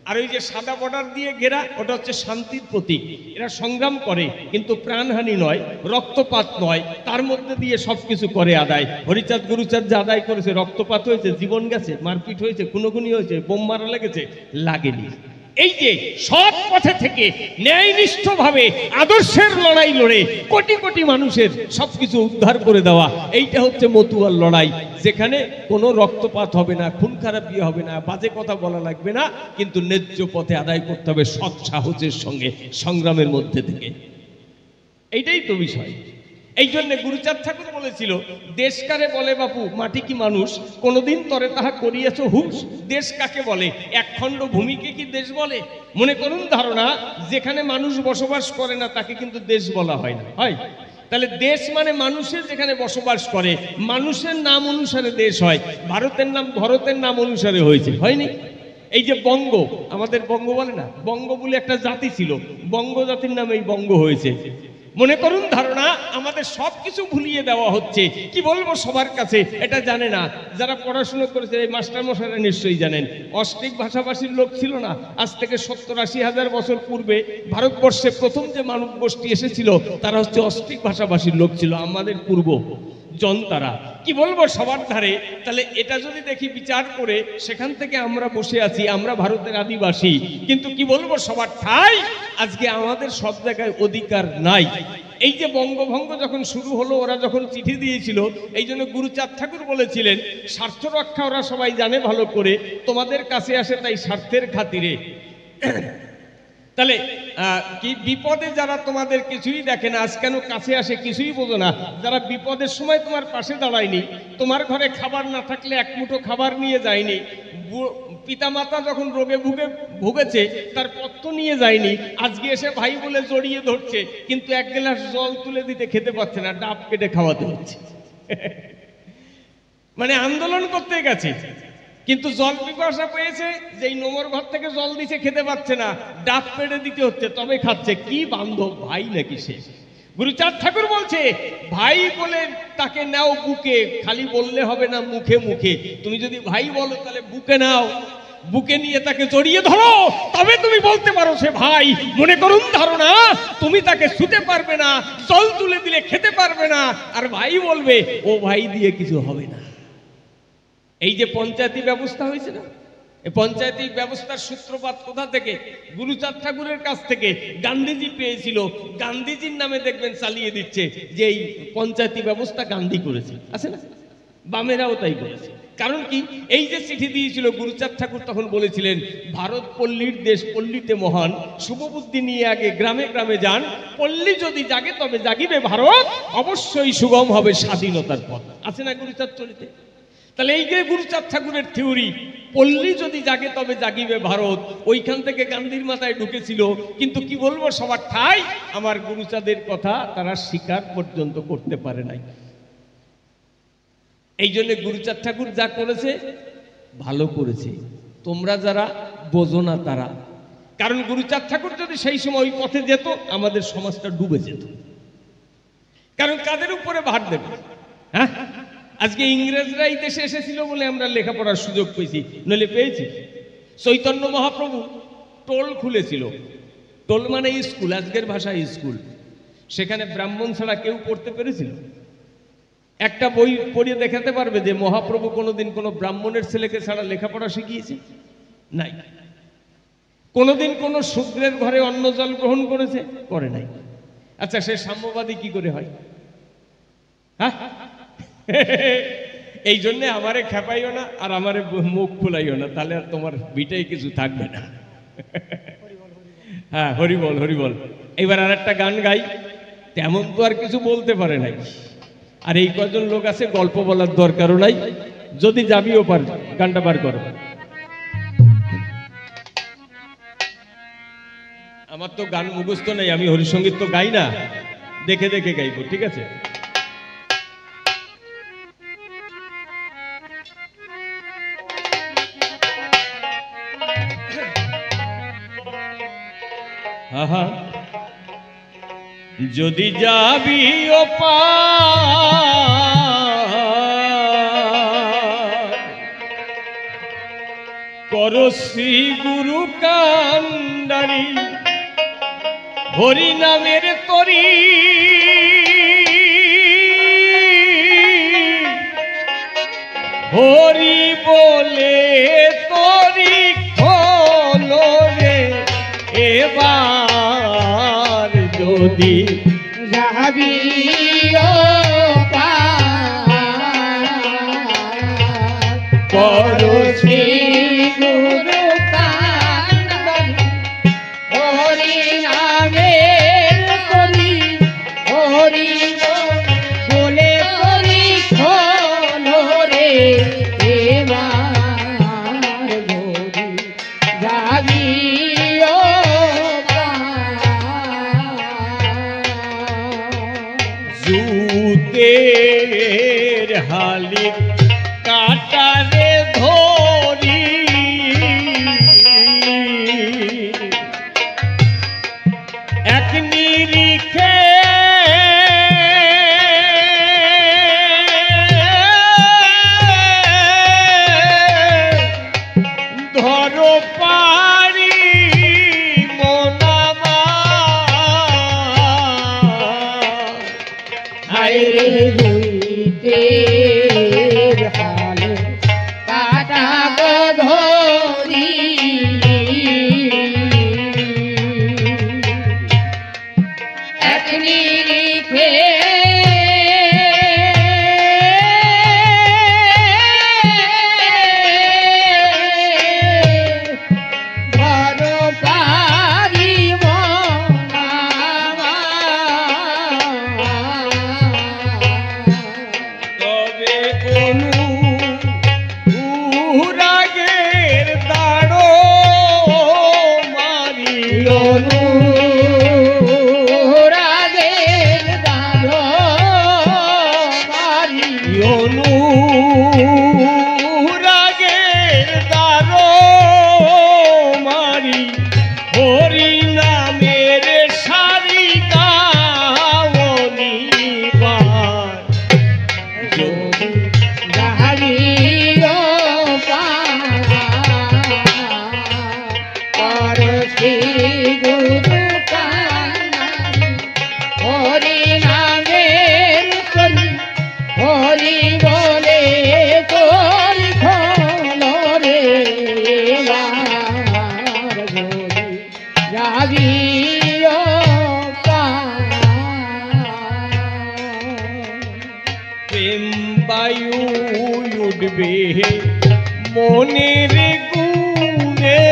আর ওই যে সাদা বর্ডার দিয়ে ঘেরা, ওটা হচ্ছে শান্তির প্রতীক। এরা সংগ্রাম করে কিন্তু প্রাণহানি নয়, রক্তপাত নয়, তার মধ্যে দিয়ে সবকিছু করে আদায়। হরিচাঁদ গুরুচাঁদ যে আদায় করেছে, রক্তপাত হয়েছে, জীবন গেছে, মারপিট হয়েছে, খুনোখুনি হয়েছে, বোম মারা লেগেছে, লাগেনি। এই যে সৎ পথে থেকে ন্যায়নিষ্ঠভাবে আদর্শের লড়াই লড়ে কোটি কোটি মানুষের সবকিছু উদ্ধার করে দেওয়া, এইটা হচ্ছে মতুয়ার লড়াই, যেখানে কোনো রক্তপাত হবে না, খুন খারাপি হবে না, বাজে কথা বলা লাগবে না, কিন্তু ন্যায্য পথে আদায় করতে হবে সৎ সাহসের সঙ্গে, সংগ্রামের মধ্যে থেকে। এইটাই তো বিষয়। এই জন্য গুরুচাঁদ ঠাকুর বলেছিল, দেশ কারে বলে বাপু, মাটি কি মানুষ, কোনোদিন তরে তাহা করিয়াছ হুঁশ। দেশ কাকে বলে? একখণ্ড ভূমিকে কি দেশ বলে? মনে করুন ধারণা, যেখানে মানুষ বসবাস করে না তাকে কিন্তু দেশ বলা হয় না, হয়? তাহলে দেশ মানে মানুষের যেখানে বসবাস করে, মানুষের নাম অনুসারে দেশ হয়। ভারতের নাম ভরতের নাম অনুসারে হয়েছে, হয়নি? এই যে বঙ্গ, আমাদের বঙ্গ বলে না, বঙ্গ বলে একটা জাতি ছিল, বঙ্গ জাতির নামে এই বঙ্গ হয়েছে। মনে করুন ধারণা আমাদের সবকিছু ভুলিয়ে দেওয়া হচ্ছে। কি বলবো সবার কাছে, এটা জানে না যারা পড়াশোনা করেছে, এই মাস্টার মশাইরা নিশ্চয়ই জানেন। অস্ট্রিক ভাষাভাষীর লোক ছিল না, আজ থেকে 70-80 হাজার বছর পূর্বে ভারতবর্ষে প্রথম যে মানব গোষ্ঠী এসেছিল তারা হচ্ছে অস্ট্রিক ভাষাভাষীর লোক ছিল, আমাদের পূর্ব জনতারা। কি বলবো সবার ধারে। তাহলে এটা যদি দেখি বিচার করে, সেখান থেকে আমরা বসে আছি, আমরা ভারতের আদিবাসী, কিন্তু কি বলবো সবার ঠাই আজকে আমাদের সব জায়গায় অধিকার নাই। এই যে বঙ্গভঙ্গ যখন শুরু হলো, ওরা যখন চিঠি দিয়েছিল, এই জন্য গুরুচাঁদ ঠাকুর বলেছিলেন স্বার্থ রক্ষা ওরা সবাই জানে ভালো করে, তোমাদের কাছে আসে তাই স্বার্থের খাতিরে। তাহলে কি বিপদে যারা তোমাদের কিছুই দেখে না, আজ কেন কাছে আসে কিছুই বোঝো না, যারা বিপদের সময় তোমার পাশে দাঁড়ায়নি, তোমার ঘরে খাবার না থাকলে এক মুঠো খাবার নিয়ে যায়নি, পিতামাতা যখন রোগে ভুগেছে তার পথ্য নিয়ে যায়নি, আজকে এসে ভাই বলে জড়িয়ে ধরছে, কিন্তু এক গ্লাস জল তুলে দিতে খেতে পাচ্ছে না, ডাব কেটে খাওয়াতে হচ্ছে। মানে আন্দোলন করতে গেছে, কিন্তু জল পিপাসা পেয়েছে, যেই নোংর ঘর থেকে জল দিছে খেতে পাচ্ছে না, ডাব পেড়ে দিতে হচ্ছে তবে খাচ্ছে। কি বান্ধব ভাই নাকি সে? গুরুচাঁদ ঠাকুর বলছে ভাই বলে তাকে নাও বুকে, খালি বললে হবে না মুখে মুখে, তুমি যদি ভাই বলো তাহলে বুকে নাও, বুকে নিয়ে তাকে জড়িয়ে ধরো, তবে তুমি বলতে পারো সে ভাই। মনে করুন ধারণা তুমি তাকে ছুতে পারবে না, জল তুলে দিলে খেতে পারবে না, আর ভাই বলবে ও ভাই দিয়ে কিছু হবে না। এই যে পঞ্চায়েতি ব্যবস্থা হয়েছে না, এই পঞ্চায়েতি ব্যবস্থার সূত্রপাত কোথা থেকে? গুরুচাঁদ ঠাকুরের কাছ থেকে। গান্ধীজি পেয়েছিল, গান্ধীজির নামে দেখবেন চালিয়ে দিচ্ছে যে এই পঞ্চায়েতি ব্যবস্থা গান্ধী করেছে, আছে না? বামেরাও তাই করেছে। কারণ কি, এই যে চিঠি দিয়েছিল গুরুচাঁদ ঠাকুর তখন বলেছিলেন ভারত পল্লীর দেশ, পল্লীতে মহান, শুভবুদ্ধি নিয়ে আগে গ্রামে গ্রামে যান, পল্লী যদি জাগে তবে জাগিবে ভারত, অবশ্যই সুগম হবে স্বাধীনতার পথ। আছে না গুরুচাঁদ চলিতে? তাহলে এই যে গুরুচাঁদ ঠাকুরের থিওরি, পল্লী যদি জাগে তবে জাগিবে ভারত, ওইখান থেকে গান্ধীর মাথায় ঢুকেছিল। কিন্তু কি বলবো সবার ঠাই আমার গুরুচাঁদের কথা তারা স্বীকার পর্যন্ত করতে পারে নাই। এই জন্য গুরুচাঁদ ঠাকুর যা করেছে ভালো করেছে, তোমরা যারা বোঝো না তারা। কারণ গুরুচাঁদ ঠাকুর যদি সেই সময় ওই পথে যেত, আমাদের সমাজটা ডুবে যেত। কারণ কাদের উপরে ভার দেবে? হ্যাঁ, আজকে ইংরেজরা এই দেশে এসেছিল বলে আমরা লেখাপড়ার সুযোগ পেয়েছি, নইলে পেয়েছি? চৈতন্য মহাপ্রভু টোল খুলেছিল, টোল মানে স্কুল, আজকের ভাষায় স্কুল। সেখানে ব্রাহ্মণ ছাড়া কেউ পড়তে পেরেছিল? একটা বই পড়িয়ে দেখাতে পারবে যে মহাপ্রভু কোনোদিন কোনো ব্রাহ্মণের ছেলেকে ছাড়া লেখাপড়া শিখিয়েছে? নাই। কোনোদিন কোনো শূদ্রের ঘরে অন্ন জল গ্রহণ করেছে? করে নাই। আচ্ছা, সে সাম্যবাদী কি করে হয়? হ্যাঁ, এই জন্যে আমারে খেপাইও না আর আমারে মুখ ফুলাইও না, তাহলে আর তোমার বিটাই কিছু থাকবে না। হ্যাঁ, হরিবল হরিবল। এবার আর একটা গান গাই, তেমন তো আর কিছু বলতে পারে নাই, আর এই কজন লোক আছে গল্প বলার দরকারও নাই, যদি যাবিও পার গানটা বার করো। আমার তো গান মুখস্থ নেই, আমি হরিসঙ্গীত তো গাই না, দেখে দেখে গাইবো, ঠিক আছে? আহা, যদি যাবি ও কর শ্রী গুরু কান্ডারি, হরি নামের তরি, হরি বলে তরি খোলো রে, এবার যদি যাবি ও করো শ্রী গুরু কান্ডারি, হরি নামের তরি, হরি বলে তরি খোলো রে, এবার যদি যাবি ও জুতের হালি কাটারে ধরি, হায়রে হইতে হালে কাটা ধরি এক নিরিখে মনের গুণে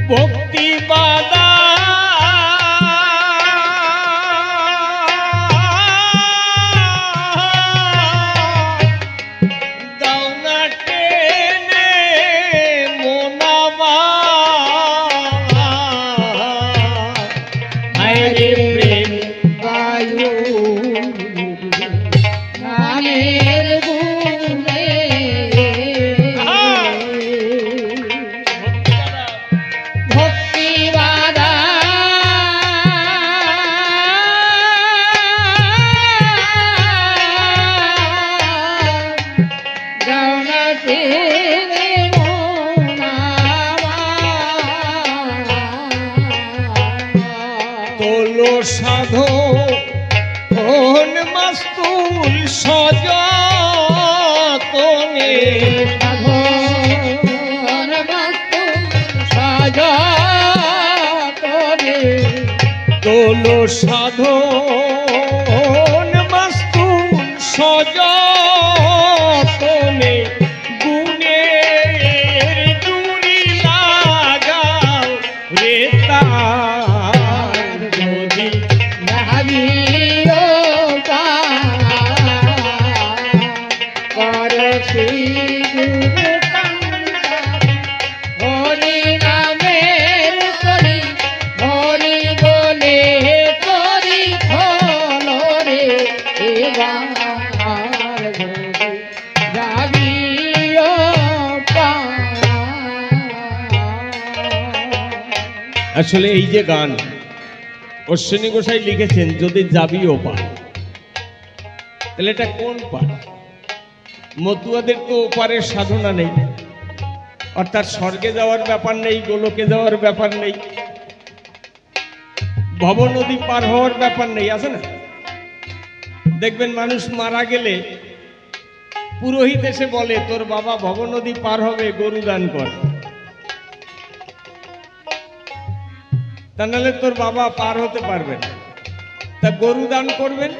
ভক্তি বাদা দাওনা টেনে মোনাবা হায়রে প্রেম বায়ু সাধো কোন মাস্তুল সযতনে সাধো মাস্তুল সযতনে তোলো সাধো মাস্তুল সযতনে গুণের জুড়ি লাগাও রে আসলে এই যে গান অশ্বিনী গোসাই লিখেছেন, যদি যাবি ও পার, তাহলে এটা কোন পার? মতুয়াদের তো ওপারের সাধনা নেই, অর্থাৎ স্বর্গে যাওয়ার ব্যাপার নেই, গোলকে যাওয়ার ব্যাপার নেই, ভব নদী পার হওয়ার ব্যাপার নেই, আছে না? দেখবেন মানুষ মারা গেলে পুরোহিত এসে বলে তোর বাবা ভব নদী পার হবে, গরু দান কর, তা নাহলে তোর বাবা পার হতে পারবে না। তা গরু দান করবেন,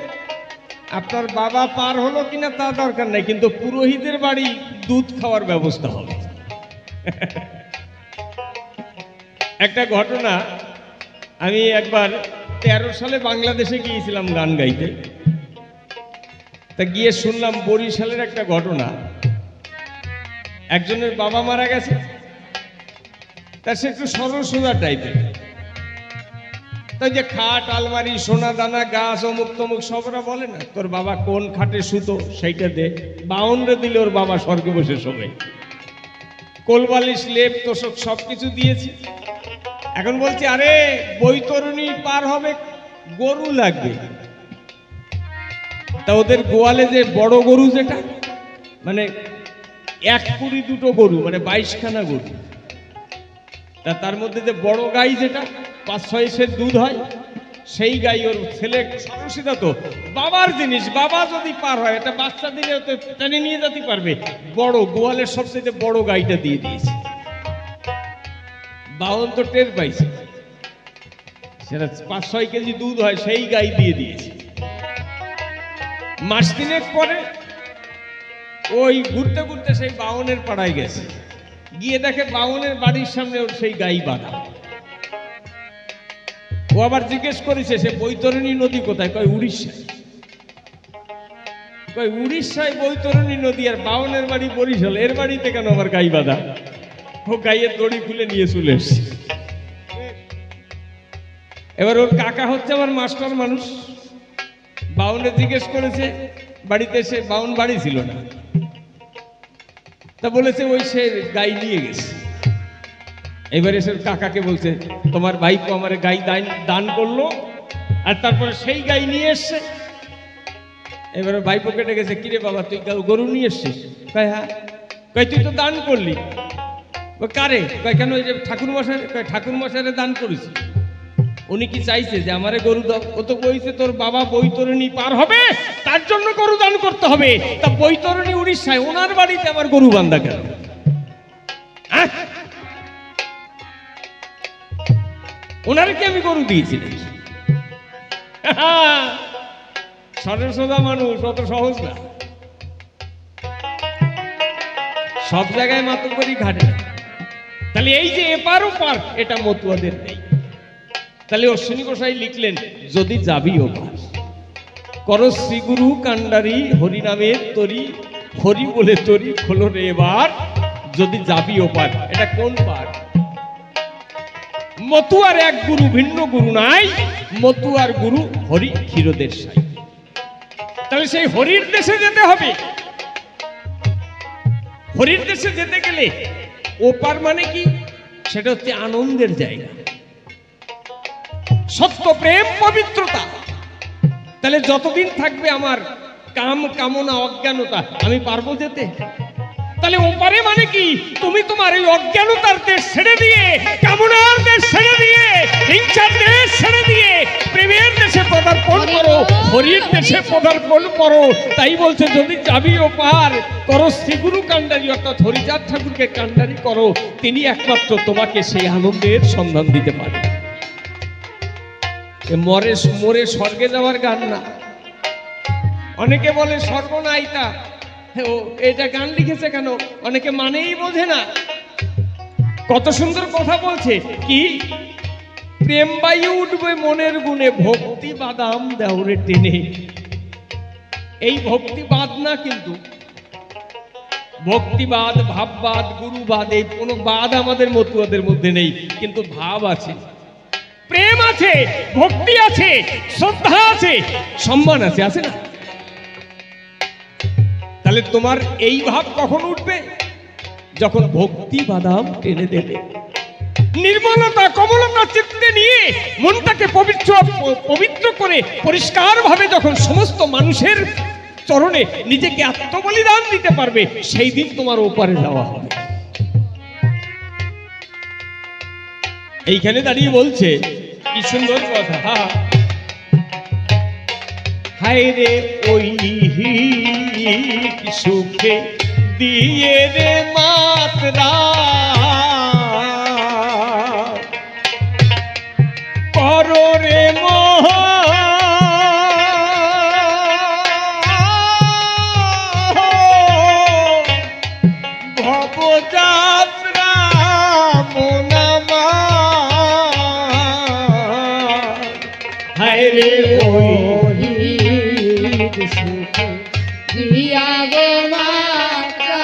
আপনার বাবা পার হলো কিনা তা দরকার নাই, কিন্তু পুরোহিতের বাড়ি দুধ খাওয়ার ব্যবস্থা হবে। একটা ঘটনা, আমি একবার 13 সালে বাংলাদেশে গিয়েছিলাম গান গাইতে। তা গিয়ে শুনলাম বরিশালের একটা ঘটনা, একজনের বাবা মারা গেছে, তা সে একটু সরল সোজা টাইপের, তাই যে খাট আলমারি সোনা দানা গাছ অমুক তমুক সবরা বলে না, তোর বাবা কোন খাটে শুতো সেইটা দে, বাউন্ডে দিলে ওর বাবা স্বর্গে বসে শোবে, কোলবালিশ লেপ তোষক সবকিছু দিয়েছি। এখন বলছি আরে বৈতরণী পার হবে, গরু লাগবে। তা ওদের গোয়ালে যে বড় গরু, যেটা মানে 1 কুড়ি 2টো গরু, মানে 22খানা গরু, তা তার মধ্যে যে বড় গাই যেটা 5-6 সের দুধ হয়, সেই গাই ওর ছেলে সরসিদা তো বাবার জিনিস, বাবা যদি পার হয় এটা বাচ্চা দিলে ওতে টেনে নিয়ে যেতে পারবে, বড় গোয়ালের সবচেয়ে বড় গাইটা দিয়ে দিয়েছে। বাউন তো টের পাইছে, সেটা 5-6 কেজি দুধ হয়, সেই গাই দিয়ে দিয়েছে। মাস তিনেক পরে ওই ঘুরতে ঘুরতে সেই বাউনের পাড়ায় গেছে, গিয়ে দেখে বাউনের বাড়ির সামনে ওর সেই গাই বাঁধা। ও আবার জিজ্ঞেস করেছে সে বৈতরণী নদী কোথায়, কয় উড়িষ্যায়। কয় উড়িষ্যায় বৈতরণী নদী, আর বাউনের বাড়ি বরিশাল, এর বাড়িতে কেন আমার গাই বাঁধা? ও গাইয়ের দড়ি খুলে নিয়ে চলে এসছে। এবার ওর কাকা হচ্ছে আমার মাস্টার মানুষ, বাউনে জিজ্ঞেস করেছে বাড়িতে, সে বাউন বাড়ি ছিল না, তা বলেছে ওই সে গাই নিয়ে গেছে। এবারে সে কাকাকে বলছে তোমার ভাইপো আমার গাই দান করলো, আর তারপরে সেই গাই নিয়ে এসছে। এবারে ভাইপোকে ডেকেছে, কিরে বাবা তুই গরু নিয়ে এসছিস? কয় হ্যাঁ। কয় তুই তো দান করলি। কারে? কয় কেন? ওই যে ঠাকুর মশাই। কয় ঠাকুর মশাইরে দান করেছি। উনি কি চাইছে যে আমারে গরু দাও? ও তো বলছে তোর বাবা বৈতরণী পার হবে তার জন্য গরু দান করতে হবে। তা বৈতরণী উড়িষ্যায়, ওনার বাড়িতে আমার গরু বান্ধা কেন? ওনারে কি আমি গরু দিয়েছি নাকি? সরল সোজা মানুষ, অত সহজ না। সব জায়গায় মাতব্বরি ঘাটে না। তাহলে এই যে এপার ওপার, এটা মতুয়াদের নেই। তাহলে অশ্বিনী গোসাই লিখলেন যদি যাবি ওপার, কর শ্রীগুরু কান্ডারি হরিনামের তরি, হরি বলে তরি খোলো রে এবার যদি যাবি ওপার। এটা কোন পার? মতুয়ার এক গুরু, ভিন্ন গুরু নাই, মতুয়ার গুরু হরি ক্ষীরোদের সাই। তাহলে সেই হরির দেশে যেতে হবে। হরির দেশে যেতে গেলে ওপার মানে কি? সেটা হচ্ছে আনন্দের জায়গা, সত্য প্রেম পবিত্রতা। তাহলে যতদিন থাকবে আমার কাম কামনা অজ্ঞানতা, আমি পারবো যেতে? তাহলে ওপারে মানে কি? তুমি তোমার এই অজ্ঞানতার দেশ ছেড়ে দিয়ে, কামনার দেশ ছেড়ে দিয়ে, হিংসার দেশ ছেড়ে দিয়ে প্রেমের দেশে পদার্পণ করো, হরির দেশে পদার্পণ করো। তাই বলছে যদি যাবি ওপার, করো শ্রীগুরু কান্ডারি, অর্থাৎ হরিচাঁদ ঠাকুরকে কান্ডারি করো। তিনি একমাত্র তোমাকে সেই আনন্দের সন্ধান দিতে পারে। মরে মরে স্বর্গে যাওয়ার গান না। অনেকে বলে স্বর্গ নাই, তা এটা গান লিখেছে কেন? অনেকে মানেই বোঝে না। কত সুন্দর কথা বলছে, কি প্রেম বায়ু উঠবে মনের গুণে, ভক্তি বাদাম দেওরে টেনে। এই ভক্তিবাদ না, কিন্তু ভক্তিবাদ, ভাববাদ, গুরুবাদ, এই কোনো বাদ আমাদের মতুয়াদের মধ্যে নেই, কিন্তু ভাব আছে, প্রেম আছে, ভক্তি আছে, শ্রদ্ধা আছে, সম্মান আছে, আছে না? তাহলে তোমার এই ভাব কখন উঠবে? যখন ভক্তি বাদাম টেনে দেবে। নির্মলতা কমলতা চিত্তে নিয়ে মনটাকে পবিত্র করে পরিষ্কার ভাবে যখন সমস্ত মানুষের চরণে নিজেকে আত্মবলিদান দিতে পারবে, সেই দিন তোমার ওপারে যাওয়া হবে। এইখানে দাঁড়িয়ে বলছে কি সুন্দর কথা, হায় রে ওই সুখে দিয়ে রে মাত্রা, করো রে মোহ ভবযাত্রা মোনামা, হায় রে ওই সুখে দিয়া গো মাতা,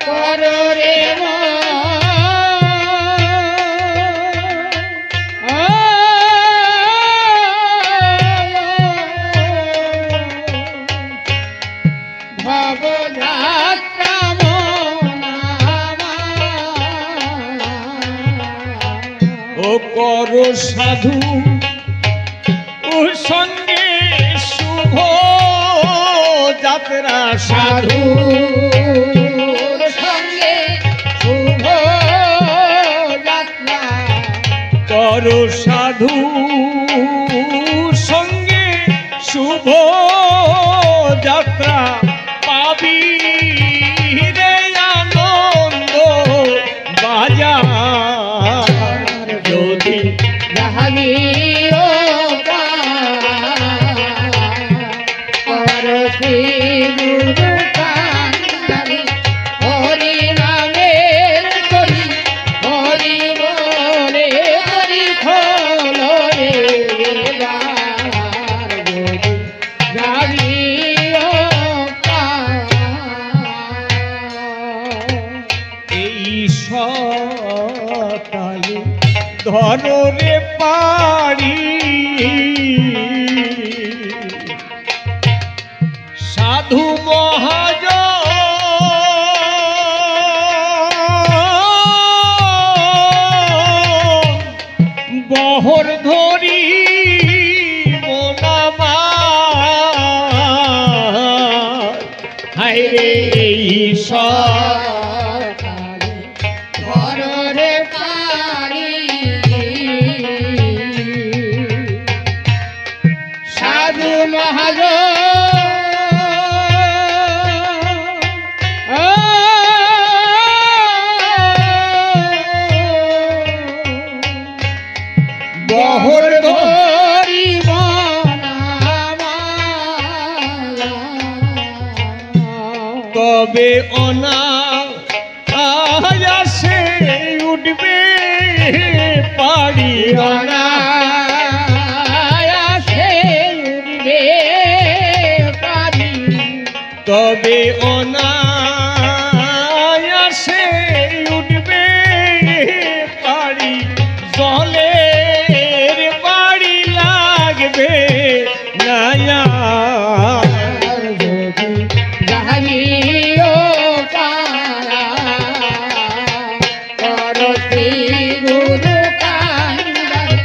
করো রে ভবযাত্রা মোনামা, ও করো সাধু ওর সঙ্গে শুভ যাত্রা, সাধু বড় সাধু সঙ্গে শুভ যাত্রা পাবি রে আনন্দ বাজার যদি যাহাবি ও করছি গুরু কান্দারি হরি নামের করি হরি বলে হরি খোলো রে দ্বার যদি যাবি ও এই সকালে ধরো রে পাড়ি সাধু মহাজন বহর ধরি মোনামার হায় রে এই ঘরে পারি সাধু মহাজ বহর ধরি তবে অনায়াসে উঠবে পারি অনায়াসে উঠবে পারি তবে অনায়াসে উঠবে পারি জলের বাড়ি লাগবে নায়া যাহাবি ও পারা করছি গুরু কান্দারি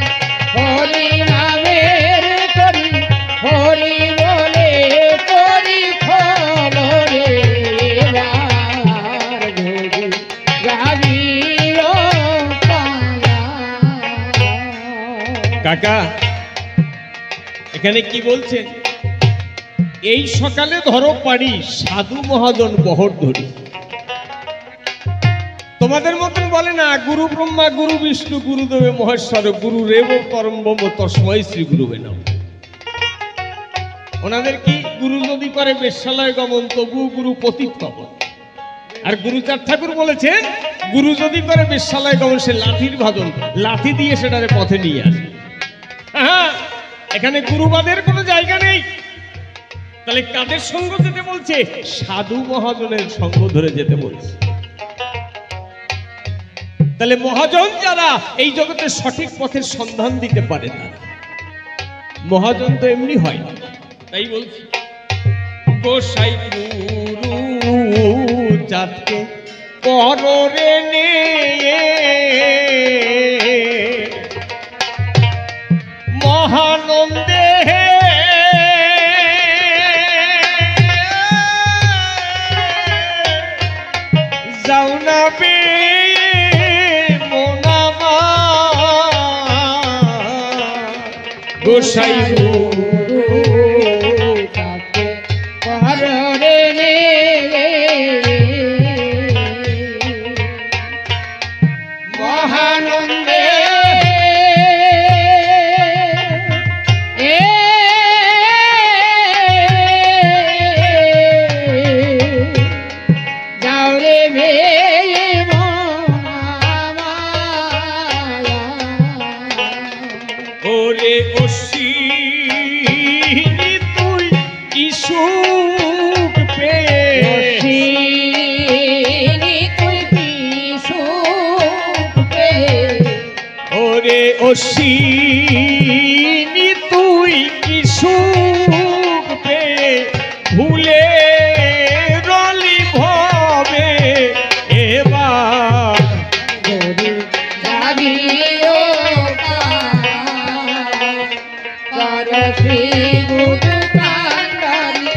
হরি নামের করি হরি বলে করি খোলো রে দ্বার যদি যাহাবি ও পারা কাকা এখানে কি বলছেন এই সকালে ধরো পারি সাধু মহাজন বহর ধরি তোমাদের মতন বলে না গুরু ব্রহ্মা গুরু বিষ্ণু গুরুদেবে মহেশ্বর গুরু রেব পরম ব্রহ্ম তস্মৈ শ্রী গুরুবে নমঃ ওনাদের কি গুরু যদি করে বেশ্যালয় গমন তবু গুরু পতিত পাবন আর গুরুচাঁদ ঠাকুর বলেছেন গুরু যদি করে বেশ্যালয় গমন সে লাঠির ভাজন লাঠি দিয়ে সেটারে পথে নিয়ে আসে হ্যাঁ এখানে গুরুবাদের কোনো জায়গা নেই তাহলে কাদের সঙ্গ যেতে বলছে সাধু মহাজনের সঙ্গ ধরে যেতে বলছে তাহলে মহাজন যারা এই জগতে সঠিক পথের সন্ধান দিতে পারে তারা মহাজন তো এমনি হয় না তাই বলছি গোসাই গুরু চাঁদকে পররে নে মহানন্দে যাও না বে মোনামা গোসাই মহানন্দে যাও রে ভে ওরে অশ্বিনী তুই কি সুখ পেয়ে ওরে অশ্বিনী তুই কি সুখ পেয়ে ভুলে রলি ভবে এবার শ্রী গুরু কান্দারি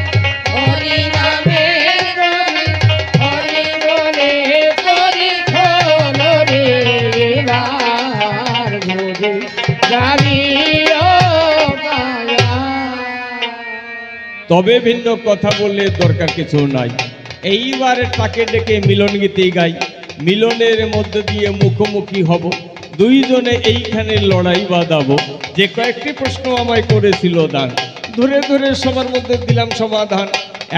হরি নামের হরি বলে করি খোলো রে দ্বার যদি তবে ভিন্ন কথা বললে দরকার কিছু নাই। এইবারে তাকে ডেকে মিলন গীতি গাই, মিলনের মধ্যে দিয়ে মুখোমুখি হব, দুইজনে এইখানে লড়াই বাঁধাবো। যে কয়েকটি প্রশ্ন আমায় করেছিল দান, ধরে ধরে সবার মধ্যে দিলাম সমাধান,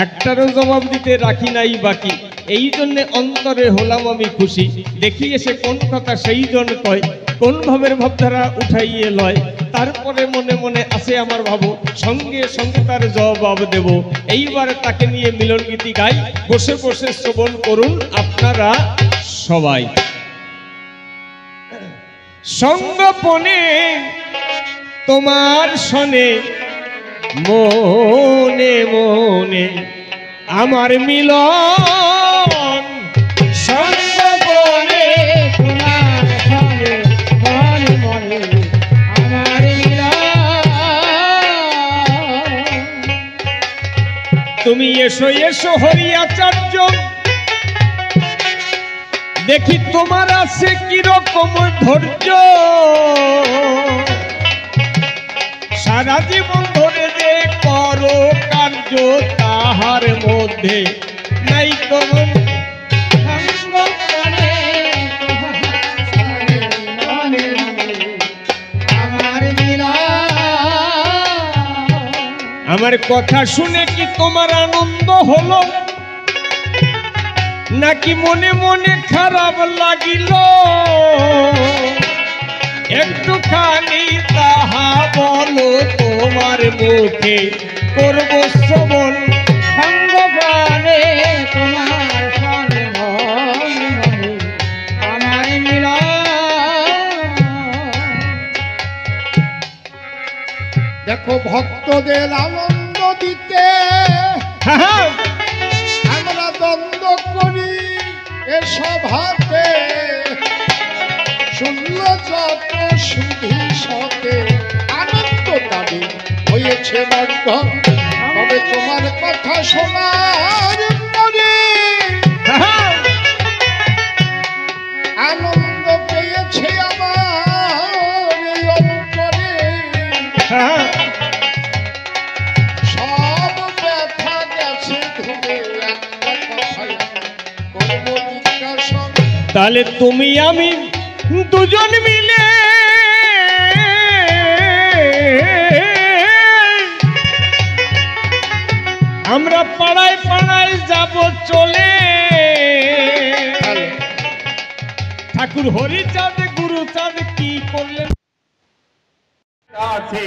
একটারও জবাব দিতে রাখি নাই বাকি। এই জন্যে অন্তরে হলাম আমি খুশি, দেখি এসে কোন কথা সেই জন কয়, কোন ভাবের ভাবধারা উঠাইয়ে লয়। তারপরে মনে মনে আসে আমার ভাবো, সঙ্গে সঙ্গে তার জবাব দেব। এইবার তাকে নিয়ে মিলন গীতি গাই, বসে বসে শ্রবণ করুন আপনারা সবাই। সঙ্গপনে তোমার শনে মনে মনে আমার মিলন, সঙ্গপনে তোমার সঙ্গে মনে মনে আমার মিলন। তুমি এসো এসো হরি আচার্য, দেখি তোমার আছে কিরকম ধৈর্য, সারা জীবন ধরে যে করো কার্য তাহার মধ্যে নাই কমন। সঙ্গপনে তোমার সঙ্গে মনে মনে আমার মিলন। আমার কথা শুনে কি তোমার আনন্দ হলো, নাকি মনে মনে খারাপ লাগিল? একটুখানি তাহা বলো তোমার মুখে করব শ্রবণ। সঙ্গপনে তোমার সঙ্গে মনে মনে আমার মিলন। দেখো ভক্তদের আনন্দ দিতে হ্যাঁ, আমরা দ্বন্দ্ব করি এসব হাতে, শূন্য যত সুধি সতে আনন্দ তাদের হয়েছে বর্ধন। তবে তোমার কথা শোনার পরে হ্যাঁ, আনন্দ পেয়েছে আমার এই অন্তরে, হ্যাঁ। সব ব্যথা গেছে ধরে একটা কথাই করব জিজ্ঞাসা। তাহলে তুমি আমি দুজন মিলে আমরা পাড়ায় পাড়ায় যাব চলে। ঠাকুর হরিচাঁদ গুরুচাঁদ কি করলেন আছে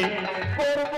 করব